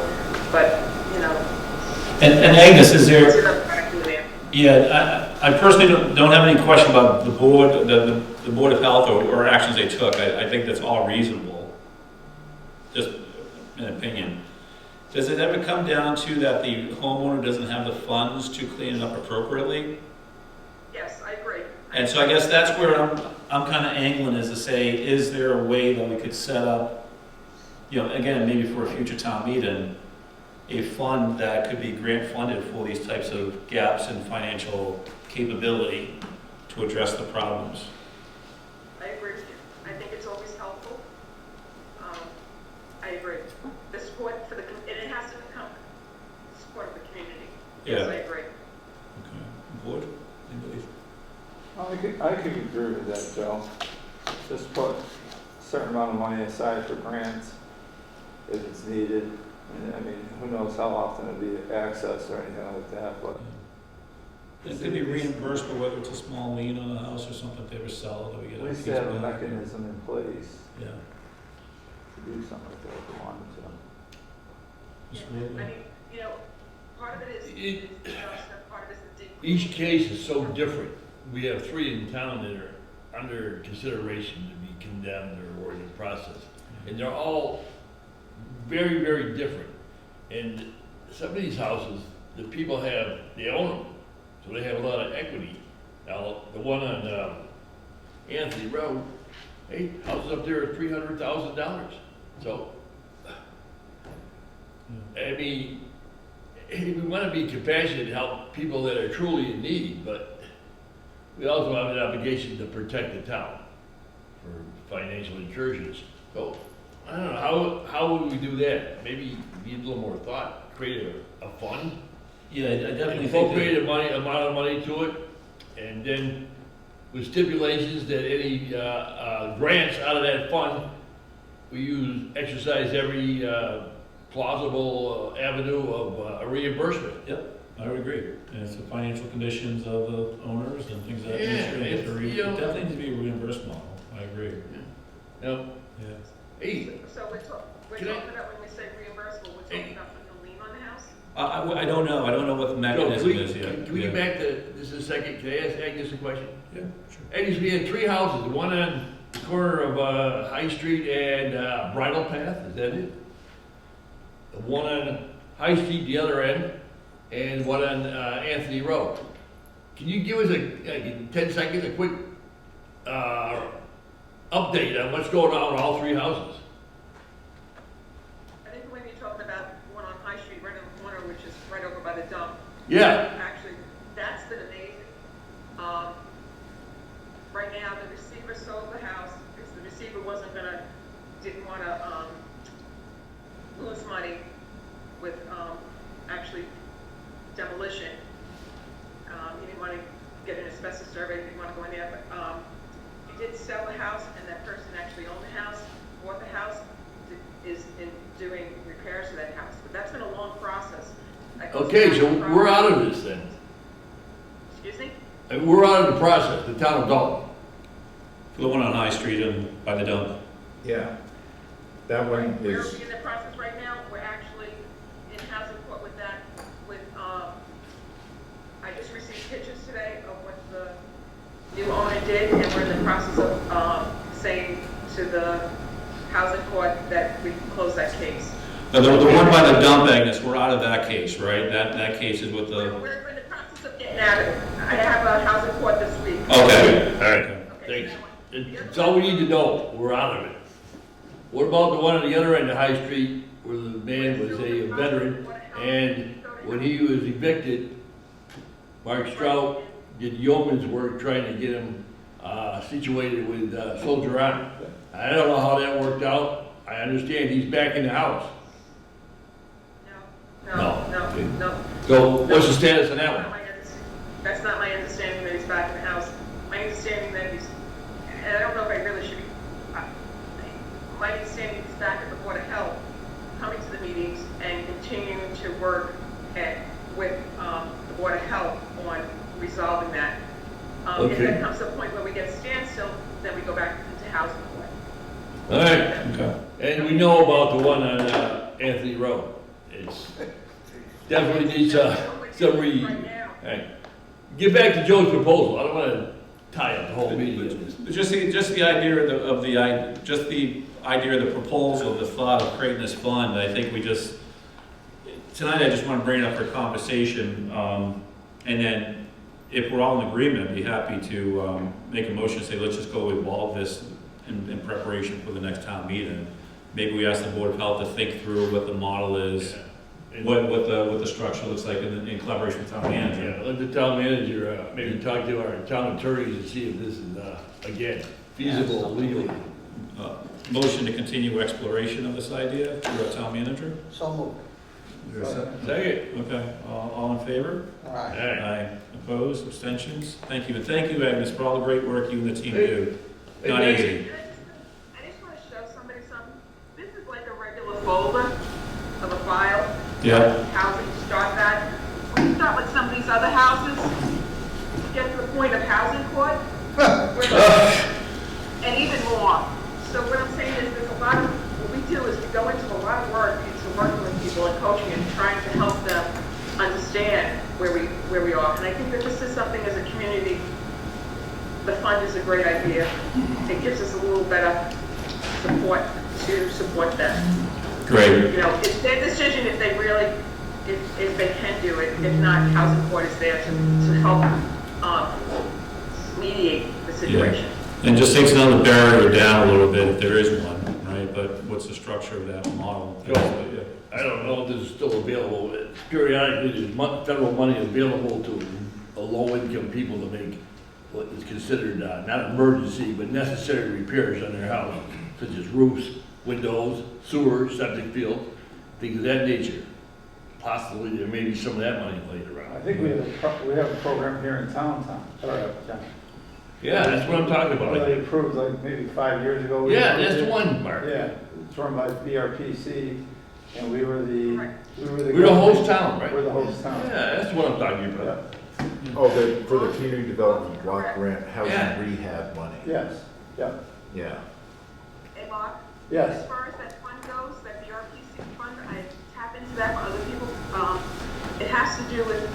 But, you know. And Agnes, is there? Yeah, I personally don't have any question about the board, the Board of Health or actions they took. I think that's all reasonable, just an opinion. Does it ever come down to that the homeowner doesn't have the funds to clean it up appropriately? Yes, I agree. And so I guess that's where I'm kind of angling, is to say, is there a way that we could set up, you know, again, maybe for a future town meeting, a fund that could be grant funded for these types of gaps in financial capability to address the problems? I agree with you. I think it's always helpful. I agree. The support for the, and it has to become support of the community. Yes, I agree. Okay. Board? Anybody? I could agree with that, Joe. Just put a certain amount of money aside for grants if it's needed. I mean, who knows how often it'll be accessed or anything like that, but. It could be reimbursed for whether it's a small lien on the house or something if they ever sell it, that we get At least they have a mechanism in place. Yeah. To do something like that if they wanted to. Yeah, I mean, you know, part of it is, part of it is the deep. Each case is so different. We have 3 in town that are under consideration to be condemned or in the process. And they're all very, very different. And some of these houses, the people they own them. so they have a lot of equity. Now, the one on Anthony Road, hey, houses up there are $300,000. So, I mean, we want to be compassionate and help people that are truly in need, but we also have an obligation to protect the town for financial incursions. So, I don't know, how would we do that? Maybe need a little more thought, create a fund, Yeah, I definitely think appropriate amount of money to it, and then with stipulations that any grants out of that fund, we exercise every plausible avenue of a reimbursement. Yep, I would agree. And it's the financial conditions of the owners and things of that Yeah, nature. it's, It you know- definitely needs to be a reimbursed model. I agree. Now, Yeah. hey, So we're Can I- talking about, when we say reimbursable, we're talking about putting a lien on the house? I don't know. I don't know what the Joe, mechanism is yet. can we get back to this in a second? Can I ask Agnes a question? Yeah, sure. Agnes, we had 3 houses, one on the corner of High Street and Bridle Path, is that it? The one on High Street, the other end, and one on Anthony Road. Can you give us in 10 seconds, a quick update on what's going on with all 3 houses? I think the one you're talking about, the one on High Street, right in the corner, which is right over by the dump. Yeah, Actually, that's been amazing. Right now, the receiver sold the house, because the receiver didn't wanna, lose money with, actually demolition. He didn't wanna get an asbestos survey, he didn't wanna go in there, but, he did sell the house, and that person actually owned the house, bought the house, is in doing repairs to that house, but that's been a long process. That goes okay, back so to we're out of this then. Excuse me? And we're out of the process, the town of Dalton. For the one on High Street and by the dump. Yeah. That one We're is, in the process right now, we're actually in housing court with that, I just received pictures today of what the new owner did, and we're in the process of, saying to the housing court that we can close that case. The one by the dump, Agnes, we're out of that case, right? That case is with We're the. we're in the process of getting out of it. I have a housing court this week. Okay. All right, Okay, thanks. that one. It's all we need to know, we're out of it. What about the one on the other end of High Street, where the man was a veteran, and when he was evicted, Mark Strout did yeoman's work trying to get him situated with Soldier On. I don't know how that worked out, I understand he's back in the house. No. So what's the status on that one? That's not my understanding that he's back in the house. My understanding that he's, and I don't know if I really should be, my understanding he's back at the Board of Health, coming to the meetings and continuing to work with the Board of Health on resolving that. If Okay. that comes to a point where we get a standstill, then we go back into housing court. All right, Okay. and we know about the one on Anthony Road. It's definitely needs some re. Right now. Hey, get back to Joe's proposal. I don't want to tie up the whole meeting in this. But just the idea of the idea of the proposal, the thought of creating this fund, I think tonight I just want to bring it up for conversation, and then if we're all in agreement, I'd be happy to make a motion, say, let's just go evolve this in preparation for the next town meeting. Maybe we ask the Board of Health to think through what the model is, what the structure looks like in collaboration with town manager. Yeah, let the town manager maybe talk to our town attorneys and see if this is, again, feasible legally. Motion to continue exploration of this idea through our town manager. So moved. Is there a second? Second. Okay, all in favor? All All right. right. Aye. Opposed, abstentions? Thank you, and thank you, Agnes, for all the great work you and the team Hey. do. Hey, Not thank easy. I just want to show somebody something. This is like a regular folder of a file. Yeah. Housing, start that. When you start with some of these other houses, you get to the point of housing court, and even more. So what I'm saying is there's a lot of, what we do is we go into a lot of work into working with people and coaching and trying to help them understand where we are. And I think that this is something as a community, the fund is a great idea. It gives us a little better support to support them. Great. You know, it's their decision if they really, if they can do it. If not, housing court is there to help mediate the situation. And just takes another barrier down a little bit if there is one, right? But what's the structure of that model? Well, I don't know if this is still available. Periodically, there's federal money available to low-income people to make what is considered not emergency, but necessary repairs on their house, such as roofs, windows, sewers, septic fields, things of that nature. Possibly there may be some of that money laid around. I think we have a program here in town, Yeah, that's what I'm talking about. Really approved like maybe 5 years ago. Yeah, that's the one, Mark. Yeah, it's run by BRPC, and we were the We're the host town, right? We're the host town. Yeah, that's what I'm talking about. Oh, for the community development block grant, housing Yeah. rehab money. Yes, yeah, Yeah. Hey, Mark? yes. As far as that fund goes, that BRPC fund, I tap into that for other people. It has to do with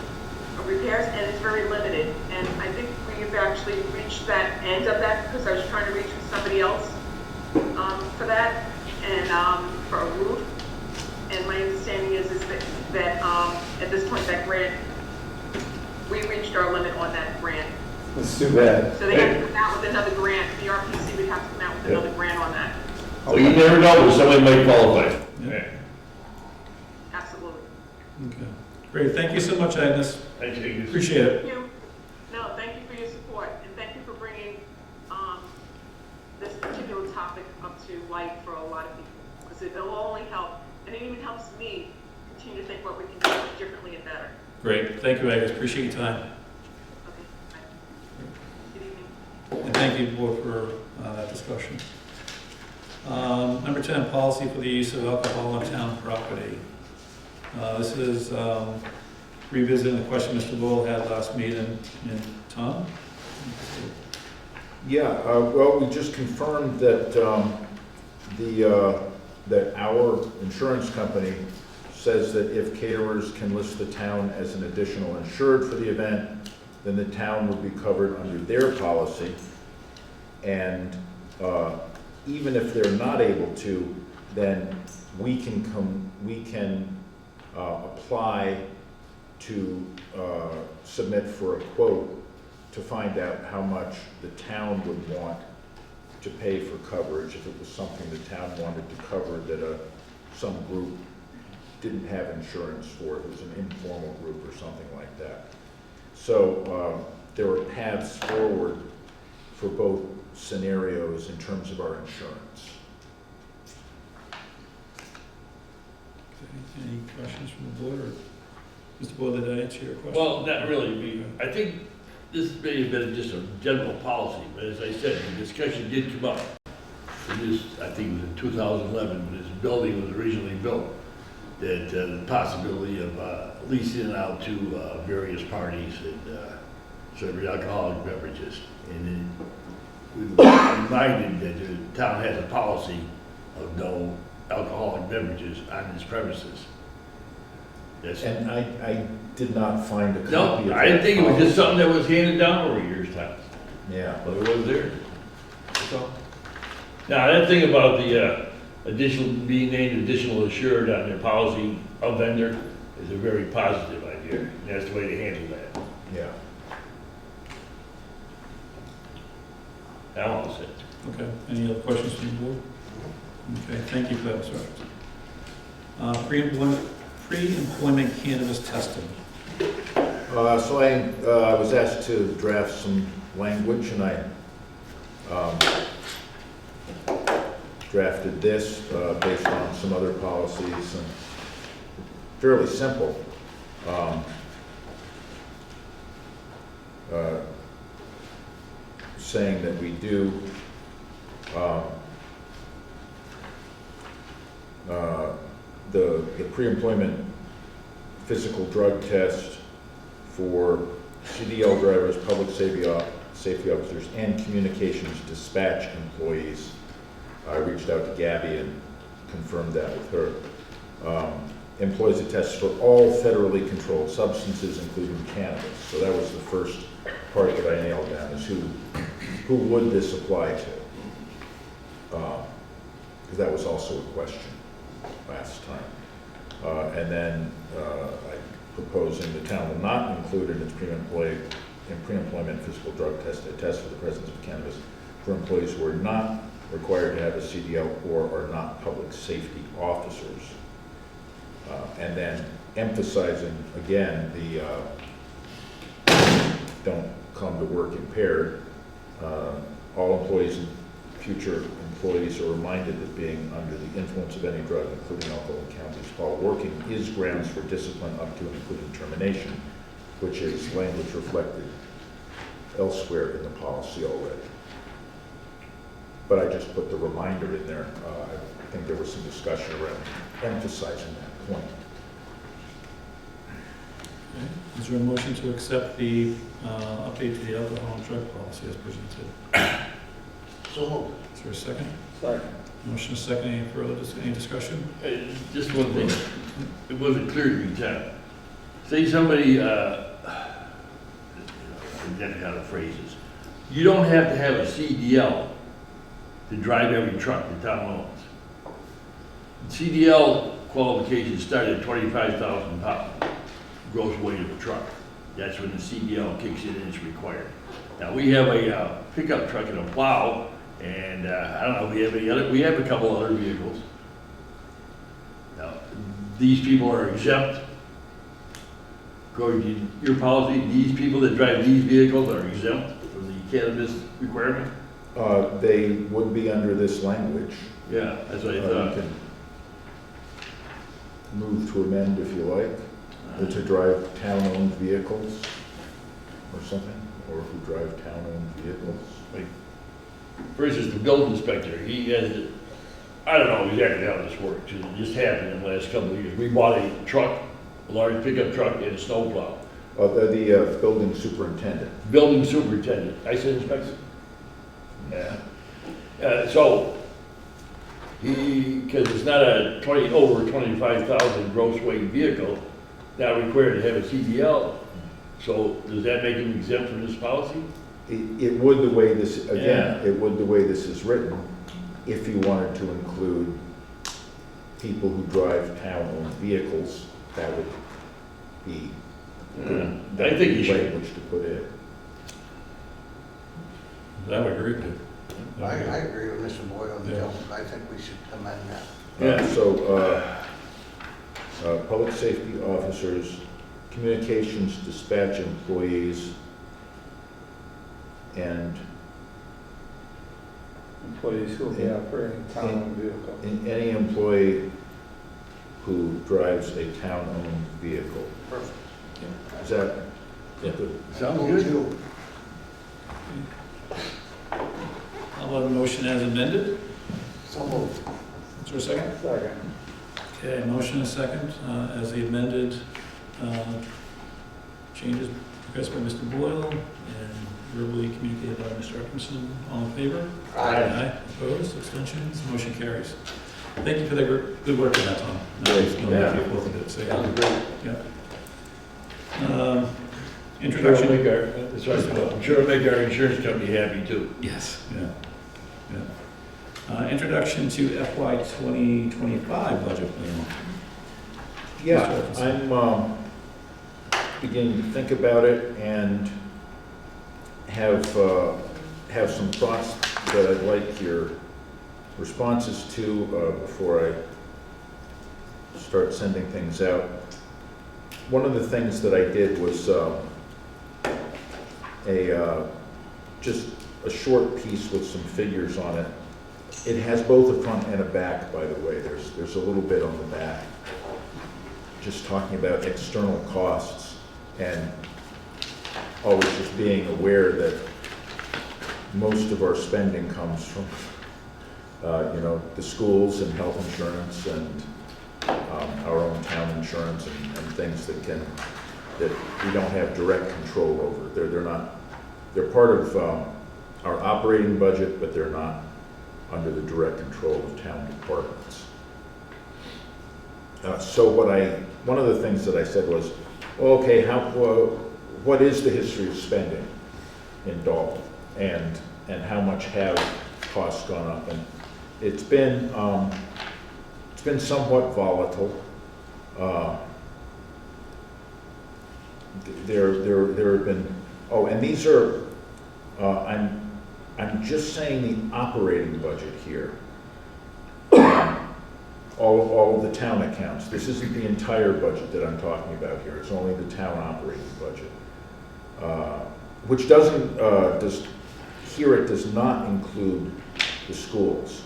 repairs, and it's very limited. And I think we've actually reached that end of that, because I was trying to reach with somebody else for that, and for a roof. And my understanding is that at this point, that grant, we reached our limit on that grant. It's too bad. So they have to come out with another grant. The RPC would have to come out with another grant on that. Well, you never know, but somebody might qualify. Yeah. Absolutely. Okay. Great. Thank you so much, Agnes. Thanks, Agnes. Appreciate it. Thank you. No, thank you for your support, and thank you for bringing this particular topic up to light for a lot of people, because it will only help, and it even helps me continue to think what we can do differently and better. Great. Thank you, Agnes. Appreciate your time. Okay, bye. Good evening. And thank you, board, for that discussion. Number 10, policy for the use of alcohol on town property. This is revisiting the question Mr. Bull had last meeting. And Tom? Yeah, well, we just confirmed that that our insurance company says that if caterers can list the town as an additional insured for the event, then the town would be covered under their policy. And even if they're not able to, then we can apply to submit for a quote to find out how much the town would want to pay for coverage if it was something the town wanted to cover that some group didn't have insurance for. It was an informal group or something like that. So there are paths forward for both scenarios in terms of our insurance. Okay. Any questions from the board? Or Mr. Bull, did I answer your question? Well, not really. I think this may have been just a general policy, but as I said, the discussion did come up. This, I think it was in 2011, when this building was originally built, that the possibility of leasing it out to various parties and serving alcoholic beverages. And then we were reminded that the town has a policy of no alcoholic beverages on its premises. And I did not find a copy No, of that I didn't think it was just policy. something that was handed down over years' time. Yeah. But it was there. That's all. Now, that thing about the being named additional assured on their policy of vendor is a very positive idea. And that's the way to handle that. Yeah. I'm all set. Okay. Any other questions from the board? Okay. Thank you for that, Mr. Pre-employment cannabis testing. So I was asked to draft some language, and I drafted this based on some other policies, and fairly simple. Saying that we do the pre-employment physical drug test for CDL drivers, public safety officers, and communications dispatch employees. I reached out to Gabby and confirmed that with her. Employs a test for all federally controlled substances, including cannabis. So that was the first part that I nailed down, is who would this apply to? Because that was also a question last time. And then I'm proposing the town will not include in its pre-employment physical drug test a test for the presence of cannabis for employees who are not required to have a CDL or are not public safety officers. And then emphasizing again the don't come to work impaired. All employees and future employees are reminded that being under the influence of any drug, including alcohol and cannabis, while working is grounds for discipline up to and including termination, which is language reflected elsewhere in the policy already. But I just put the reminder in there. I think there was some discussion around emphasizing that point. Okay. Is there a motion to accept the update to the alcohol and drug policy as presented? So moved. Is there a second? Second. Motion is second. Any further any discussion? Just one thing, it wasn't clear to me, Tom. Say somebody, I forget how the phrase is. You don't have to have a CDL to drive every truck the town owns. CDL qualifications start at 25,000 pounds, gross weight of a truck. That's when the CDL kicks in and it's required. Now, we have a pickup truck and a plow, and I don't know if we have any other, we have a couple other vehicles. Now, these people are exempt. According to your policy, these people that drive these vehicles are exempt from the cannabis requirement? They would be under this language. Yeah, that's what I You thought. can move to amend if you like, or to drive town-owned vehicles or something, or who drive town-owned vehicles. Like, for instance, the building inspector, he has, I don't know exactly how this works, it just happened in the last couple of years. We bought a truck, a large pickup truck and a snowplow. The building superintendent. Building superintendent, I said inspector? Yeah. So, because it's not a over 25,000 gross weight vehicle, not required to have a CDL, so does that make him exempt from this policy? It would the way this, again, Yeah. it would the way this is written, if you wanted to include people who drive town-owned vehicles, that would be I think you should. language to put in. I would agree with you. I agree with Mr. Boyle and Yeah. Joe. I think we should amend that. Yeah. So, public safety officers, communications dispatch employees, and Employees who will be operating town-owned vehicle. any employee who drives a town-owned vehicle. Perfect. Is that good? Sounds Move good. to. How about a motion as amended? So moved. Is there a second? Second. Okay, motion is second, as the amended, changes requested by Mr. Boyle and verbally communicated by Mr. Atkinson. All in favor? Aye. Opposed, abstentions, motion carries. Thank you for the good work on that, Tom. Yeah. Both of it, so, Sounds great. yeah. Introduction. Introduction. That's right. I'm sure it'll make our insurance company happy too. Yes, yeah, yeah. Introduction to FY 2025 budget plan. Yeah, I'm beginning to think about it and have some thoughts that I'd like your responses to before I start sending things out. One of the things that I did was just a short piece with some figures on it. It has both a front and a back, by the way. There's a little bit on the back, just talking about external costs and always just being aware that most of our spending comes from, the schools and health insurance and our own town insurance and things that we don't have direct control over. They're part of our operating budget, but they're not under the direct control of town departments. So one of the things that I said was, well, okay, what is the history of spending in Dalton, and how much have costs gone up? And it's been somewhat volatile. There have been, oh, and these are, I'm just saying the operating budget here. All of the town accounts. This isn't the entire budget that I'm talking about here. It's only the town operating budget. Which doesn't, here it does not include the schools.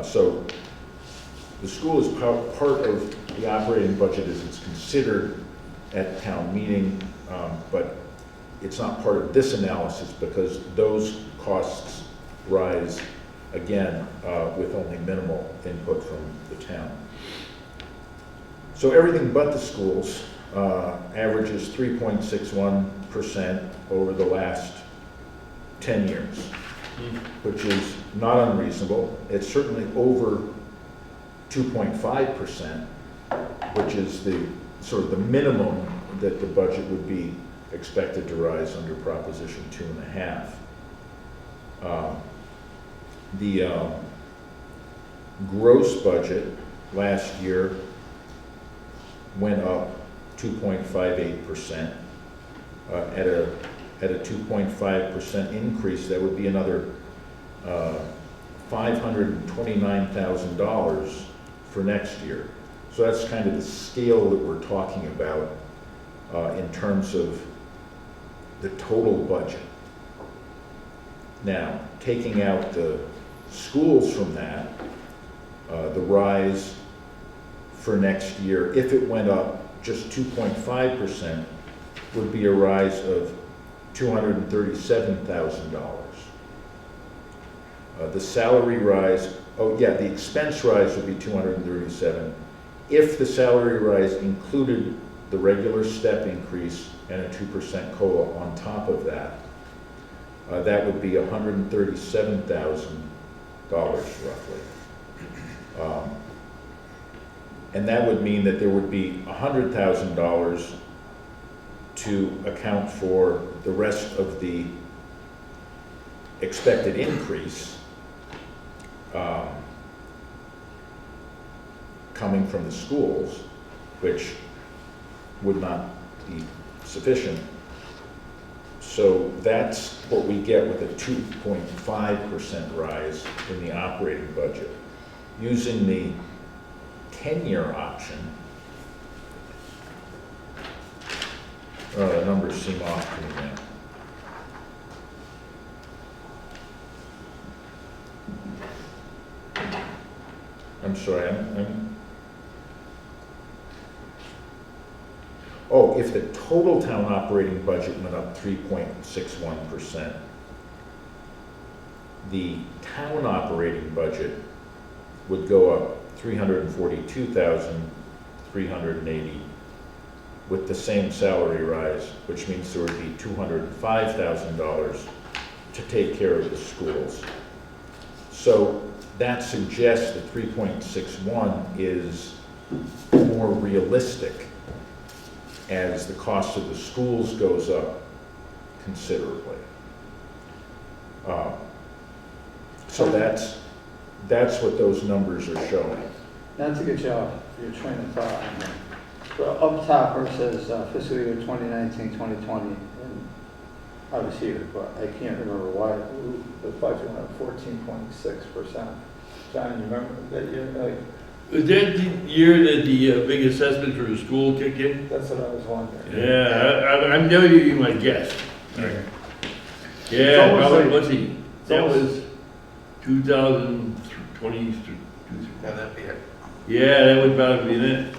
So the school is part of the operating budget as it's considered at town meeting, but it's not part of this analysis because those costs rise again with only minimal input from the town. So everything but the schools averages 3.61% over the last 10 years, which is not unreasonable. It's certainly over 2.5%, which is the sort of the minimum that the budget would be expected to rise under Proposition 2.5. The gross budget last year went up 2.58%. At a 2.5% increase, that would be another $529,000 for next year. So that's kind of the scale that we're talking about in terms of the total budget. Now, taking out the schools from that, the rise for next year, if it went up just 2.5%, would be a rise of $237,000. The salary rise, the expense rise would be $237,000. If the salary rise included the regular step increase and a 2% COLA on top of that, that would be $137,000 roughly. And that would mean that there would be $100,000 to account for the rest of the expected increase coming from the schools, which would not be sufficient. So that's what we get with a 2.5% rise in the operating budget. Using the 10-year option, the numbers seem off to me now. I'm sorry, oh, if the total town operating budget went up 3.61%, the town operating budget would go up $342,380 with the same salary rise, which means there would be $205,000 to take care of the schools. So that suggests that 3.61 is more realistic as the cost of the schools goes up considerably. So that's what those numbers are showing. Not to get you off your train of thought on that. But up top where it says fiscal year 2019, 2020, and I was here, but I can't remember why the budget went up 14.6%. John, you remember that year? Was that the year that the big assessment for the school kicked in? That's what I was wondering. Yeah, I'm giving you my guess. Okay. Yeah, probably, like- let's see, that was 2020. Yeah, that'd be it. Yeah, that would probably be it.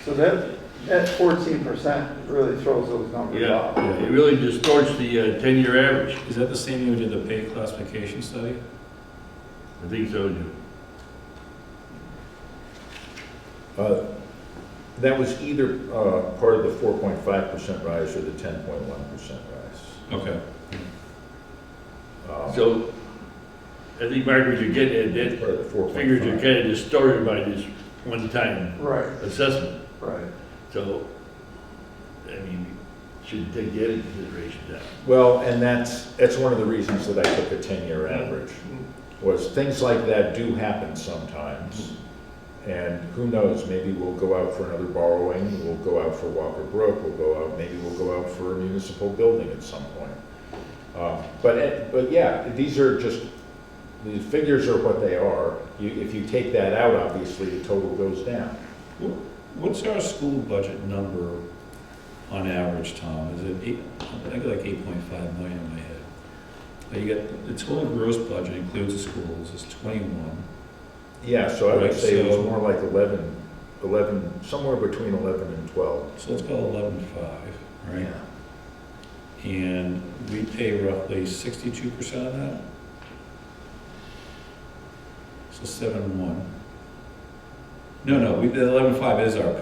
So that 14% really throws those numbers off. Yeah, it really distorts the 10-year average. Is that the same year we did the pay classification study? I think so, Jim. That was either part of the 4.5% rise or the 10.1% rise. Okay. So, I think, Mark, what you're getting at, Part of the that 4.5. figures are kind of distorted by this one-time Right, assessment. right. So, I mean, should take that into consideration now. Well, and that's one of the reasons that I took a 10-year average, was things like that do happen sometimes. And who knows, maybe we'll go out for another borrowing, we'll go out for Walker Brook, maybe we'll go out for a municipal building at some point. But yeah, these are just, the figures are what they are. If you take that out, obviously, the total goes down. What's our school budget number on average, Tom? Is it I got like 8.5 million in my head. But you got, the total gross budget includes the schools is 21. Yeah, so I would Right, say it was so- more like 11, somewhere between 11 and 12. So let's call 11.5, right? And we pay roughly 62% of that? So 7.1. No, the 11.5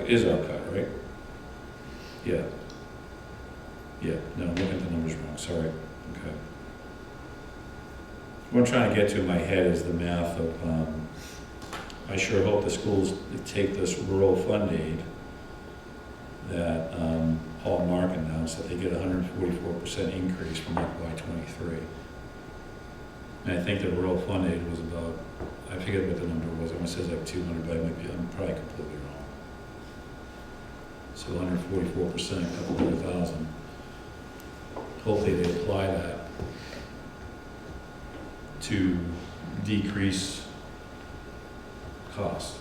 is our cut, right? Yeah. Yeah, no, I'm looking at the numbers wrong, sorry. Okay. What I'm trying to get to in my head is the math of, I sure hope the schools take this rural fund aid that Paul and Mark announced, that they get a 144% increase from FY23. And I think the rural fund aid was about, I forget what the number was, I want to say it was like 200, but I'm probably completely wrong. So 144%, a couple hundred thousand. Hopefully they apply that to decrease cost.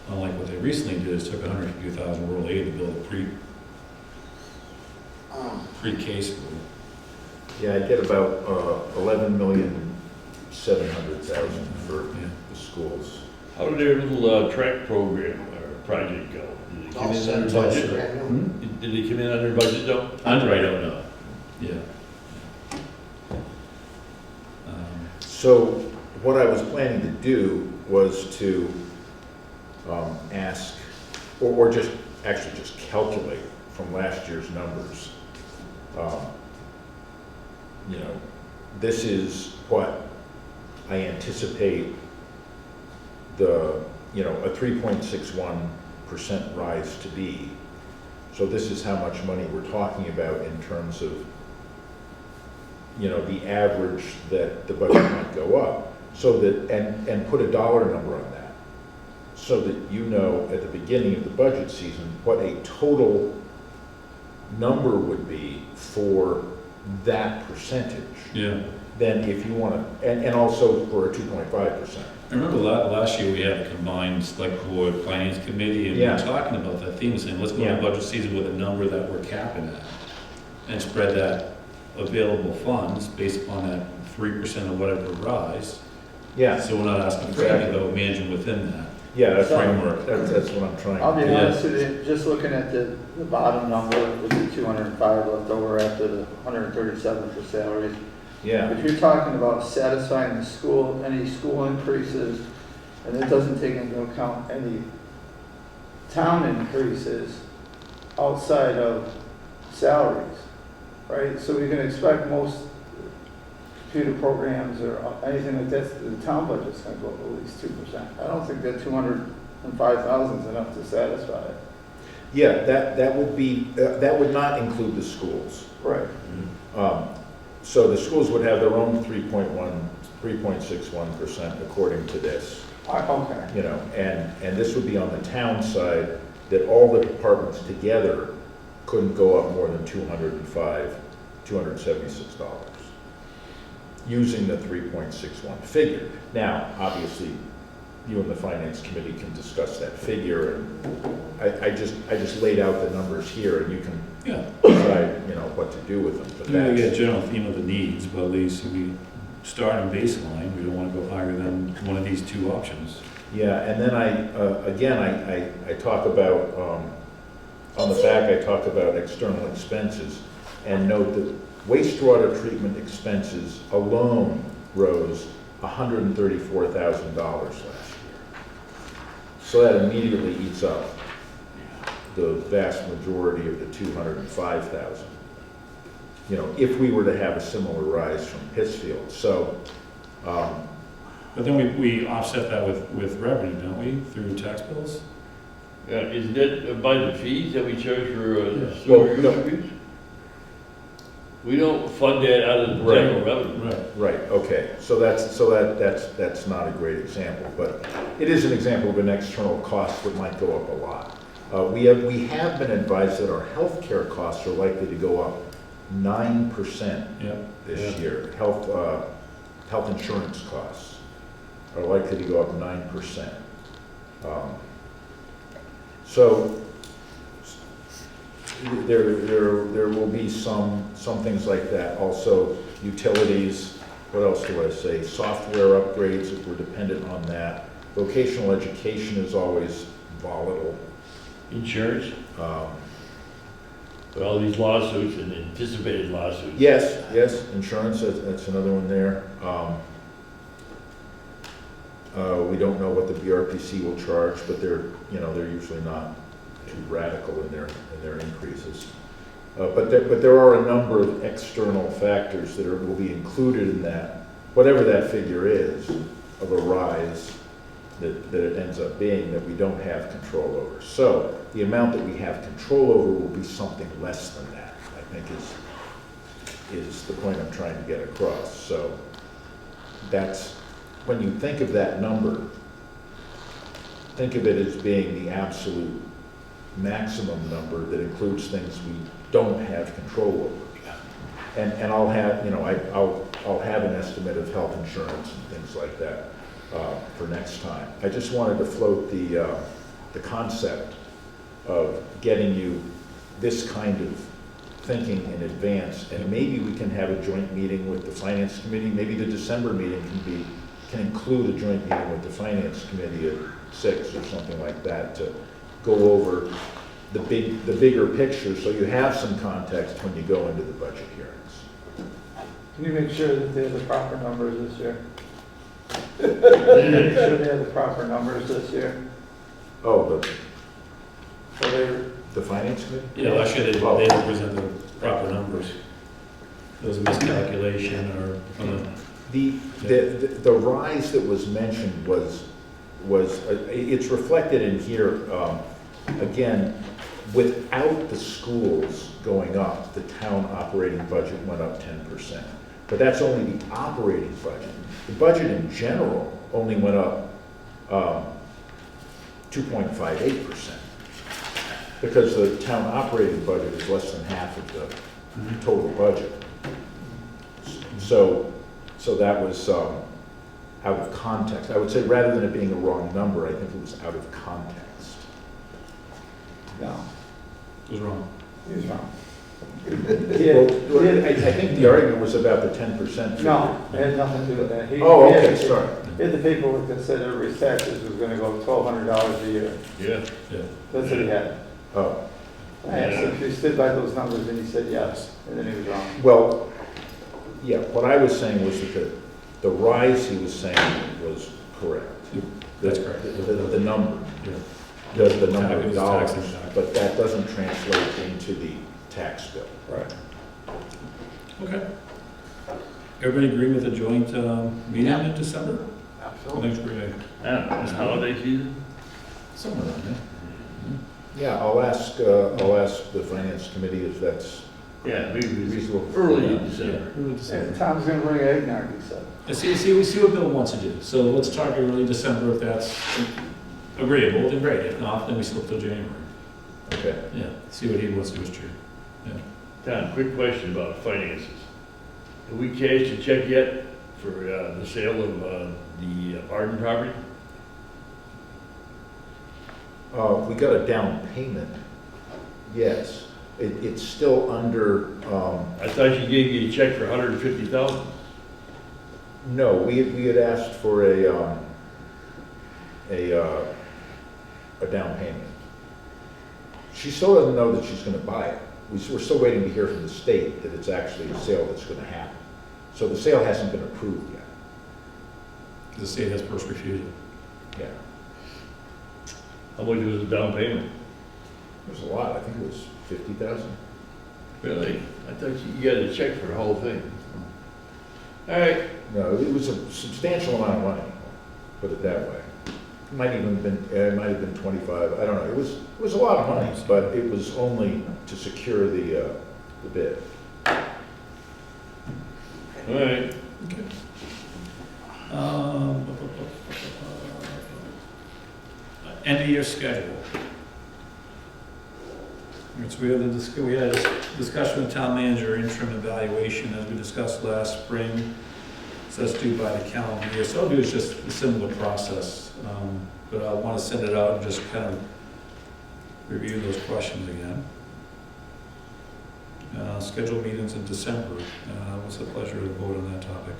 Unlike what they recently did, is took 150,000 rural aid to build a pre-K school. Yeah, I get about 11,700,000 for Yeah. the schools. How did their little track program or project go? Did it come All in set, under it's all budget? brand new. Did it come in under budget though? Under, I don't know. Yeah. So what I was planning to do was to ask, or just calculate from last year's numbers. You know, this is what I anticipate a 3.61% rise to be. So this is how much money we're talking about in terms of, the average that the budget might go up. So that, and put a dollar number on that, so that you know at the beginning of the budget season what a total number would be for that percentage. Yeah. Then if you want to, and also for a 2.5%. I remember last year we had a combined select board finance committee, and we Yeah. were talking about that theme, saying let's go into budget season with a number that we're capping at, and spread that available funds based upon that 3% of whatever rise. Yeah, So we're not asking for anything, but we're managing within that. yeah, that's Framework. That's what I'm trying. I'll be to do. honest with you, just looking at the bottom number, with the 205 left over after the 137 for salaries. Yeah, If you're talking about satisfying the school, any school increases, and it doesn't take into account any town increases outside of salaries, right? So we can expect most computer programs or anything like that, the town budget's gonna go up at least 2%. I don't think that 205,000 is enough to satisfy it. yeah, that would be, that would not include the schools. Right. So the schools would have their own 3.61% according to this, Okay. and this would be on the town side, that all the departments together couldn't go up more than $276, using the 3.61 figure. Now, obviously, you and the finance committee can discuss that figure, and I just laid out the numbers here, and you can Yeah. decide, what to do with them. But We get a that's, general theme of the needs, but at least if we start on baseline, we don't want to go higher than one of these two options. yeah, and then I talk about, on the back, I talk about external expenses, and note that wastewater treatment expenses alone rose $134,000 last year. So that immediately eats up the vast majority of the 205,000. If we were to have a similar rise from Pittsfield. So, But then we offset that with revenue, don't we, through tax bills? Yeah, is that by the fees that we charge for Yeah. sewer Well, no. use? We don't fund that out of the Right. general revenue. Right. Right, okay, that's not a great example, but it is an example of an external cost that might go up a lot. We have been advised that our healthcare costs are likely to go up 9% Yeah. this year. Health insurance costs are likely to go up 9%. So there will be some things like that. Also, utilities, what else do I say? Software upgrades, if we're dependent on that. Vocational education is always volatile. Insurance, with all these lawsuits and anticipated lawsuits. Yes, insurance, that's another one there. We don't know what the BRPC will charge, but they're usually not too radical in their increases. But there are a number of external factors that will be included in that, whatever that figure is, of a rise that it ends up being that we don't have control over. So the amount that we have control over will be something less than that, I think is the point I'm trying to get across. So that's, when you think of that number, think of it as being the absolute maximum number that includes things we don't have control over. And I'll have, I'll have an estimate of health insurance and things like that for next time. I just wanted to float the concept of getting you this kind of thinking in advance, and maybe we can have a joint meeting with the Finance Committee. Maybe the December meeting can include a joint meeting with the Finance Committee at 6 or something like that to go over the bigger picture, so you have some context when you go into the budget hearings. Can you make sure that they have the proper numbers this year? Can you make sure they have the proper numbers this year? Oh, So they're, the Finance Committee? Yeah, last year they didn't present the proper numbers. There was a miscalculation or from The rise that was mentioned was it's reflected in here, again, without the schools going up, the town operating budget went up 10%. But that's only the operating budget. The budget in general only went up 2.58%, because the town operating budget is less than half of the total budget. So that was out of context. I would say, rather than it being a wrong number, I think it was out of context. no, It was wrong. he was wrong. Well, I think the argument was about the 10% figure. No, it had nothing to do with that. Oh, okay, sorry. He had the paperwork that said everybody's taxes was gonna go up $1,200 a year. Yeah. Yeah. That's what he had. Oh, I asked him if he stood by those numbers, and he said yes, and then he was wrong. well, yeah, what I was saying was that the rise he was saying was correct. That's correct. The number, Yeah. the number It of was dollars, tax impact. but that doesn't translate into the tax bill. Right. Okay. Everybody agree with the joint meeting in December? Absolutely. Next great. I don't know, it's holiday season? Somewhere around there. Yeah, I'll ask the Finance Committee if that's Yeah, maybe it's reasonable. early Yeah, in December. early December. And Tom's gonna bring eggnog, he said. We see what Bill wants to do. So let's target early December if that's agreeable, then great. If not, then we slip till January. Okay. Yeah, see what he wants to do as chair. Tom, quick question about finances. Have we cashed a check yet for the sale of the Arden property? We got a down payment, yes. It's still under, I thought you gave me a check for $150,000. no, we had asked for a down payment. She still doesn't know that she's gonna buy it. We're still waiting to hear from the state that it's actually a sale that's gonna happen. So the sale hasn't been approved yet. The state has first refusal. Yeah, How much was the down payment? it was a lot, I think it was 50,000. Really? I thought you got a check for the whole thing. All right. No, it was a substantial amount of money, put it that way. It might have been 25, I don't know. It was a lot of money, but it was only to secure the bid. All right. Okay. End of year schedule. All right, so we had a discussion with town manager, interim evaluation, as we discussed last spring. So that's due by the calendar year, so I'll do is just a similar process. But I want to send it out and just kind of review those questions again. Schedule meetings in December. What's the pleasure to vote on that topic?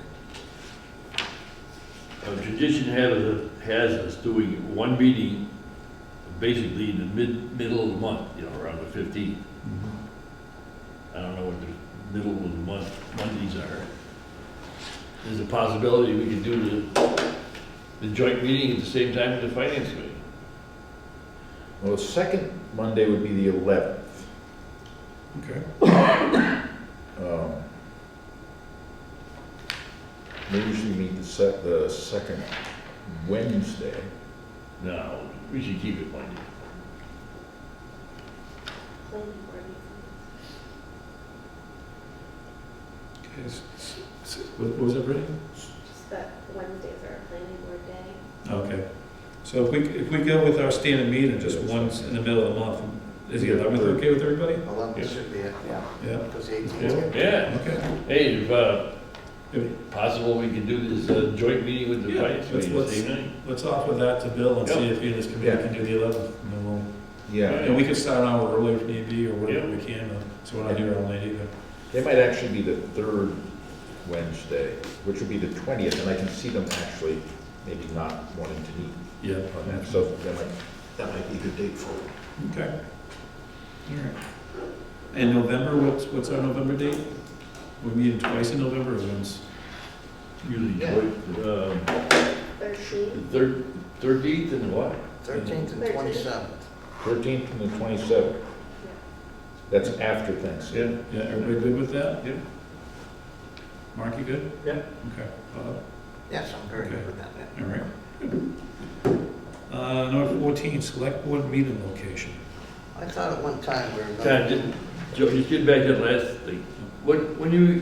Tradition has us doing one meeting basically in the middle of the month, you know, around the 15th. I don't know what the middle of the month Mondays are. There's a possibility we could do the joint meeting at the same time as the finance committee. Well, the second Monday would be the 11th. Okay. We usually meet the second Wednesday. No, we should keep it Monday. Planning board meetings. Okay. What was it, Brittany? Just that Wednesdays are a planning board day. Okay. So if we go with our standard meeting, just once in the middle of the month, is the 11th okay with everybody? 11th should be it, yeah. Yeah. Because the 18th. Yeah. Okay. Hey, if possible, we could do this joint meeting with the Yeah, finance committee the let's- same night. Let's offer that to Bill and see Yep. if he and his committee Yeah. can do the 11th. And then we'll, Yeah, and we can start an hour early if need be, or whatever Yeah. we can, so we're not here all night either. they might actually be the third Wednesday, which would be the 20th, and I can see them actually maybe not wanting to meet Yeah. on that, so that might be a good date for it. Okay. All right. And November, what's our November date? We meet twice in November, or once? Usually, Yeah. the 13th. 13th and what? 13th and 27th. 13th and the 27th. That's after Thanksgiving. Yeah. Yeah, everybody good with that? Yeah. Mark, you good? Yeah. Okay. Yes, I'm very good with that. yeah. All right. Number 14, select board meeting location. I thought at one time we were Tom, going to just, Joe, just get back to the last thing. When you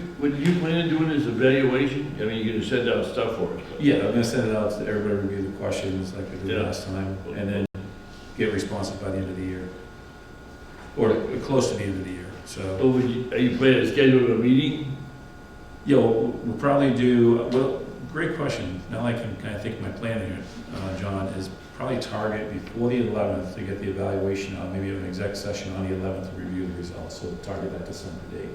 plan on doing this evaluation? I mean, you're gonna send out stuff for us. but- Yeah, I'm gonna send it out to everybody, review the questions like I did Yeah. last time, and then get responses by the end of the year. Or close to the end of the year, so. Oh, are you planning to schedule a meeting? Yeah, we'll probably do, well, great question. Now I can kind of think my plan here, John, is probably target before the 11th to get the evaluation on, maybe an exec session on the 11th to review the results, so target that December date.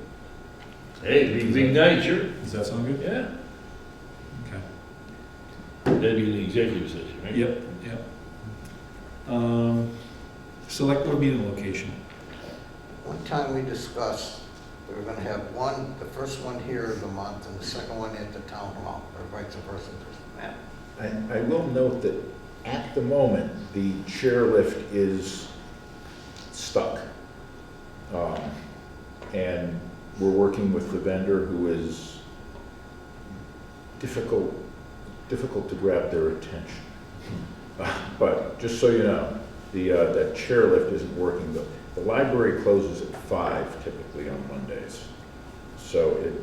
Hey, big night, sure. Does that sound good? Yeah. Okay. That'd be an executive session, right? Yep, yep. Select board meeting location. One time we discussed, we were gonna have one, the first one here of the month, and the second one at the town hall, or vice versa. Yeah. I will note that at the moment, the chairlift is stuck. And we're working with the vendor who is difficult to grab their attention. But just so you know, that chairlift isn't working. The library closes at 5 typically on Mondays. So it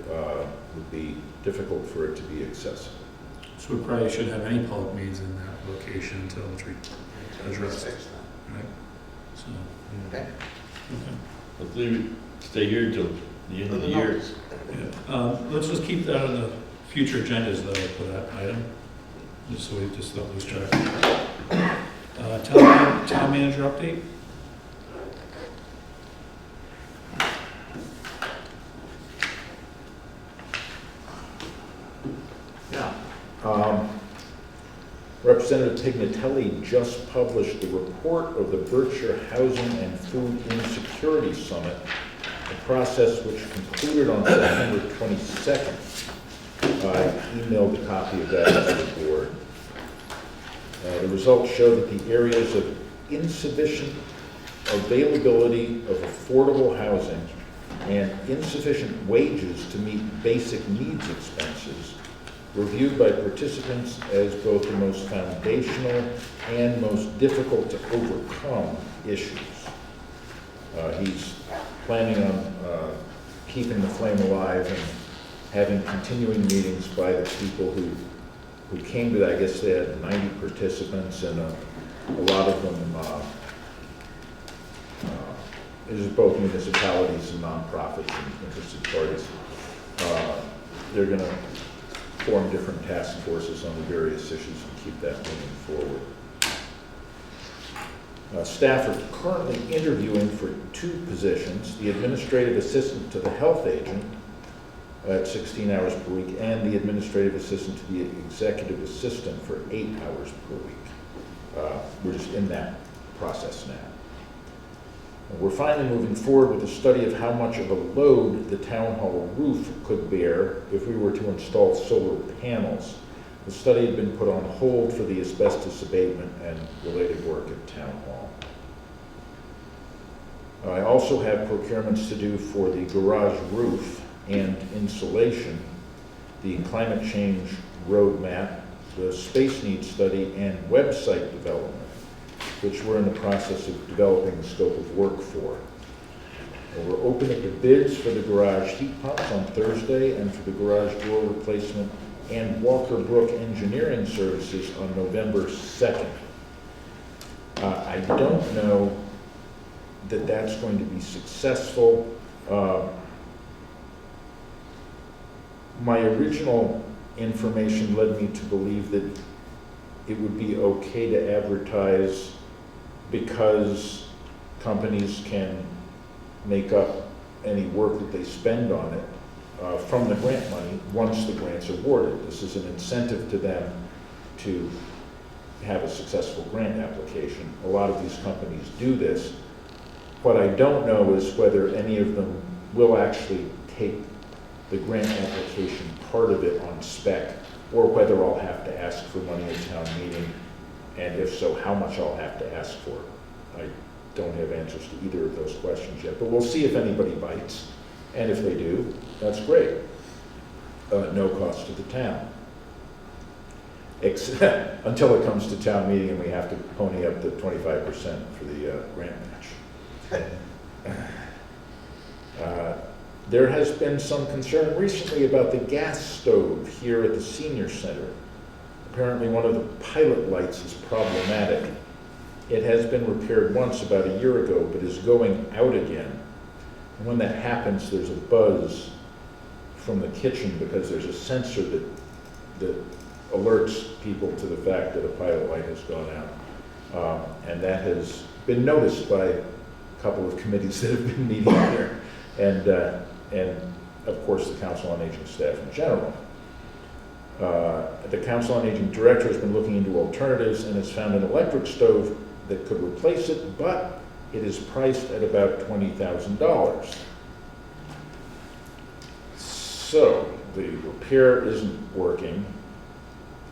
would be difficult for it to be accessible. So we probably shouldn't have any public meetings in that location until it's addressed, right? So, Okay? okay. Let's leave it, stay here till the end of the year. Yeah. Let's just keep that on the future agendas though for that item, just so we just don't lose track. Town manager update? Yeah. Representative Pignatelli just published the report of the Berkshire Housing and Food Insecurity Summit, a process which concluded on September 22nd. I emailed a copy of that to the board. The results show that the areas of insufficient availability of affordable housing and insufficient wages to meet basic needs expenses were viewed by participants as both the most foundational and most difficult to overcome issues. He's planning on keeping the flame alive and having continuing meetings by the people who came to that. I guess they had 90 participants, and a lot of them, it is both municipalities and nonprofits and interested parties. They're going to form different task forces on the various issues and keep that moving forward. Staff are currently interviewing for 2 positions, the administrative assistant to the health agent at 16 hours per week, and the administrative assistant to the executive assistant for 8 hours per week. We're just in that process now. We're finally moving forward with a study of how much of a load the town hall roof could bear if we were to install solar panels. The study had been put on hold for the asbestos abatement and related work at town hall. I also have procurements to do for the garage roof and insulation, the climate change roadmap, the space needs study, and website development, which we're in the process of developing the scope of work for. We're opening the bids for the garage heat pumps on Thursday and for the garage door replacement and Walker Brook Engineering Services on November 2nd. I don't know that that's going to be successful. My original information led me to believe that it would be okay to advertise because companies can make up any work that they spend on it from the grant money once the grant's awarded. This is an incentive to them to have a successful grant application. A lot of these companies do this. What I don't know is whether any of them will actually take the grant application part of it on spec, or whether I'll have to ask for money at town meeting, and if so, how much I'll have to ask for. I don't have answers to either of those questions yet, but we'll see if anybody bites, and if they do, that's great. No cost to the town. Except until it comes to town meeting and we have to pony up the 25% for the grant match. There has been some concern recently about the gas stove here at the senior center. Apparently one of the pilot lights is problematic. It has been repaired once about a year ago, but is going out again. And when that happens, there's a buzz from the kitchen because there's a sensor that alerts people to the fact that a pilot light has gone out. And that has been noticed by a couple of committees that have been meeting here. And of course the Council on Aging staff in general. The Council on Aging director has been looking into alternatives and has found an electric stove that could replace it, but it is priced at about $20,000. So the repair isn't working.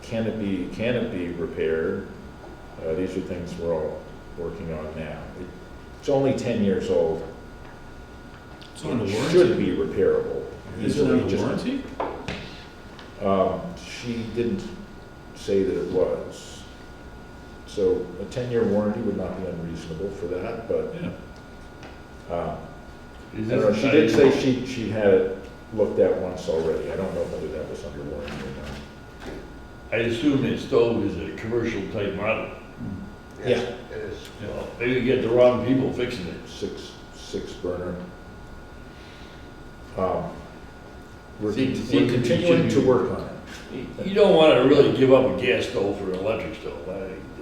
Can it be repaired? These are things we're all working on now. It's only 10 years old. It's on the It warranty? should be repairable. Is it on the warranty? She didn't say that it was. So a 10-year warranty would not be unreasonable for that, but Yeah. I don't know. She did say she had it looked at once already. I don't know whether that was under warranty or not. I assume that stove is a commercial type model. Yes, it is. Well, maybe get the wrong people fixing it. Six burner. We're continuing to work on it. You don't want to really give up a gas stove for an electric stove.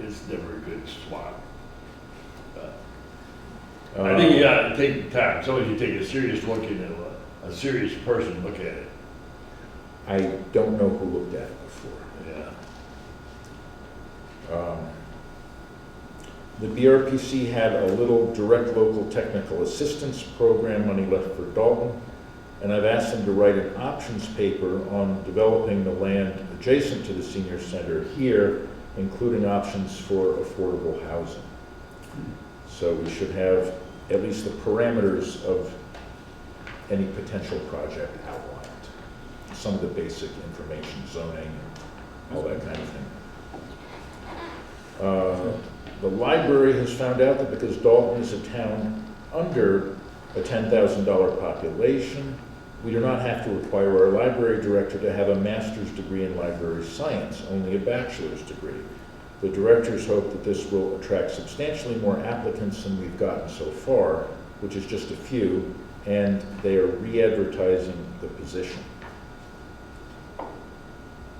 It's never a good swap. I think you got to take the time. Somebody should take a serious look at it, a serious person look at it. I don't know who looked at it before. Yeah. The BRPC had a little direct local technical assistance program money left for Dalton, and I've asked them to write an options paper on developing the land adjacent to the senior center here, including options for affordable housing. So we should have at least the parameters of any potential project outlined. Some of the basic information, zoning, all that kind of thing. The library has found out that because Dalton is a town under a $10,000 population, We do not have to require our library director to have a master's degree in library science, only a bachelor's degree. The directors hope that this will attract substantially more applicants than we've gotten so far, which is just a few, and they are re-advertising the position.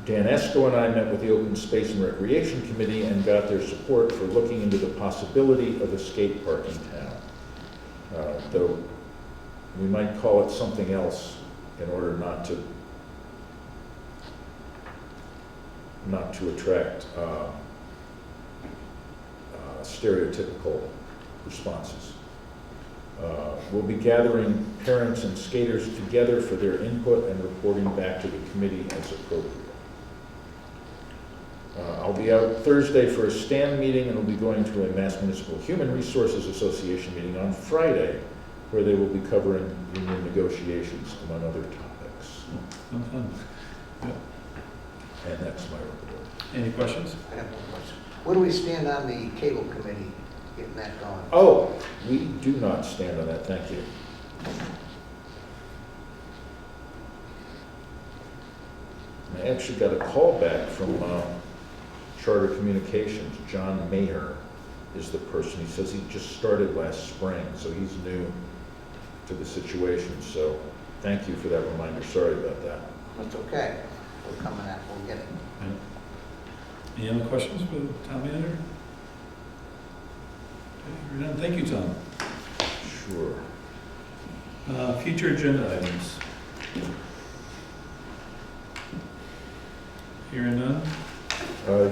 Dan Esco and I met with the Open Space and Recreation Committee and got their support for looking into the possibility of a skate park in town. Though we might call it something else in order not to attract stereotypical responses. We'll be gathering parents and skaters together for their input and reporting back to the committee as appropriate. I'll be out Thursday for a STAN meeting, and we'll be going to a Mass Municipal Human Resources Association meeting on Friday, where they will be covering union negotiations, among other topics. And that's my report. Any questions? I have one question. Where do we stand on the cable committee, getting that going? Oh, we do not stand on that, thank you. I actually got a call back from Charter Communications. John Mayer is the person. He says he just started last spring, so he's new to the situation. So thank you for that reminder. Sorry about that. That's okay. We're coming at, we'll get it. Any other questions for the town manager? Okay, hearing none. Thank you, Tom. Sure. Future agenda items. Hearing none.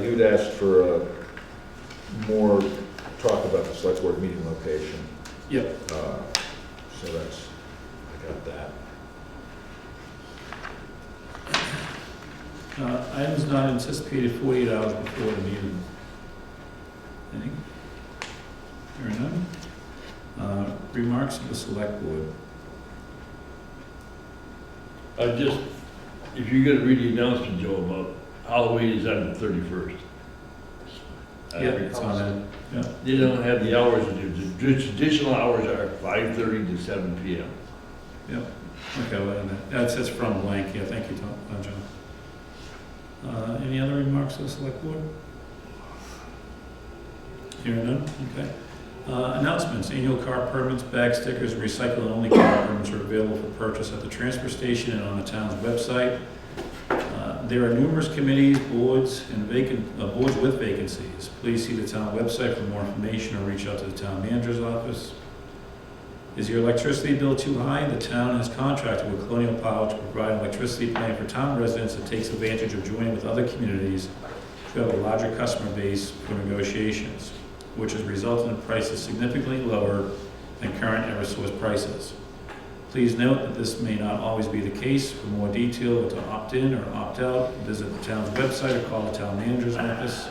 You'd asked for more talk about the select board meeting location. Yep. So that's, I got that. Items not anticipated 48 hours before the meeting. Any? Hearing none. Remarks of the select board. If you're gonna read the announcement, Joe, about Halloween is on the 31st. Yeah, it's on it. Yeah. They don't have the hours, the traditional hours are 5:30 to 7 p.m. Yep. Okay, well, that says from blank. Yeah, thank you, Tom, John. Any other remarks of the select board? Hearing none. Okay. Announcements. Annual car permits, bag stickers, and recycle only car permits are available for purchase at the transfer station and on the town's website. There are numerous committees, boards, and boards with vacancies. Please see the town website for more information or reach out to the town manager's office. Is your electricity bill too high? The town has contracted with Colonial Power to provide an electricity plan for town residents that takes advantage of joining with other communities to have a larger customer base for negotiations, which has resulted in prices significantly lower than current Eversource prices. Please note that this may not always be the case. For more detail, whether to opt in or opt out, visit the town's website or call the town manager's office.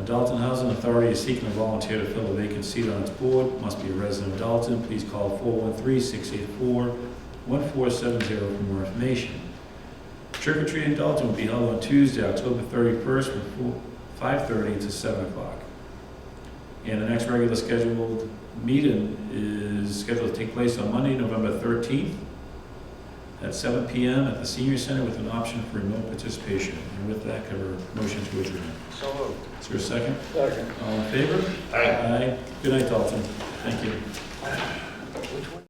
Dalton Housing Authority is seeking a volunteer to fill a vacant seat on its board. Must be a resident of Dalton. Please call 413-684-1470 for more information. Trick or Treat in Dalton will be held on Tuesday, October 31st from 5:30 to 7 o'clock. And the next regular scheduled meeting is scheduled to take place on Monday, November 13th at 7 p.m. at the Senior Center with an option for remote participation. And with that, cover motion to adjourn. So moved. Is there a second? Second. All in favor? Aye. Aye. Good night, Dalton. Thank you. Which one?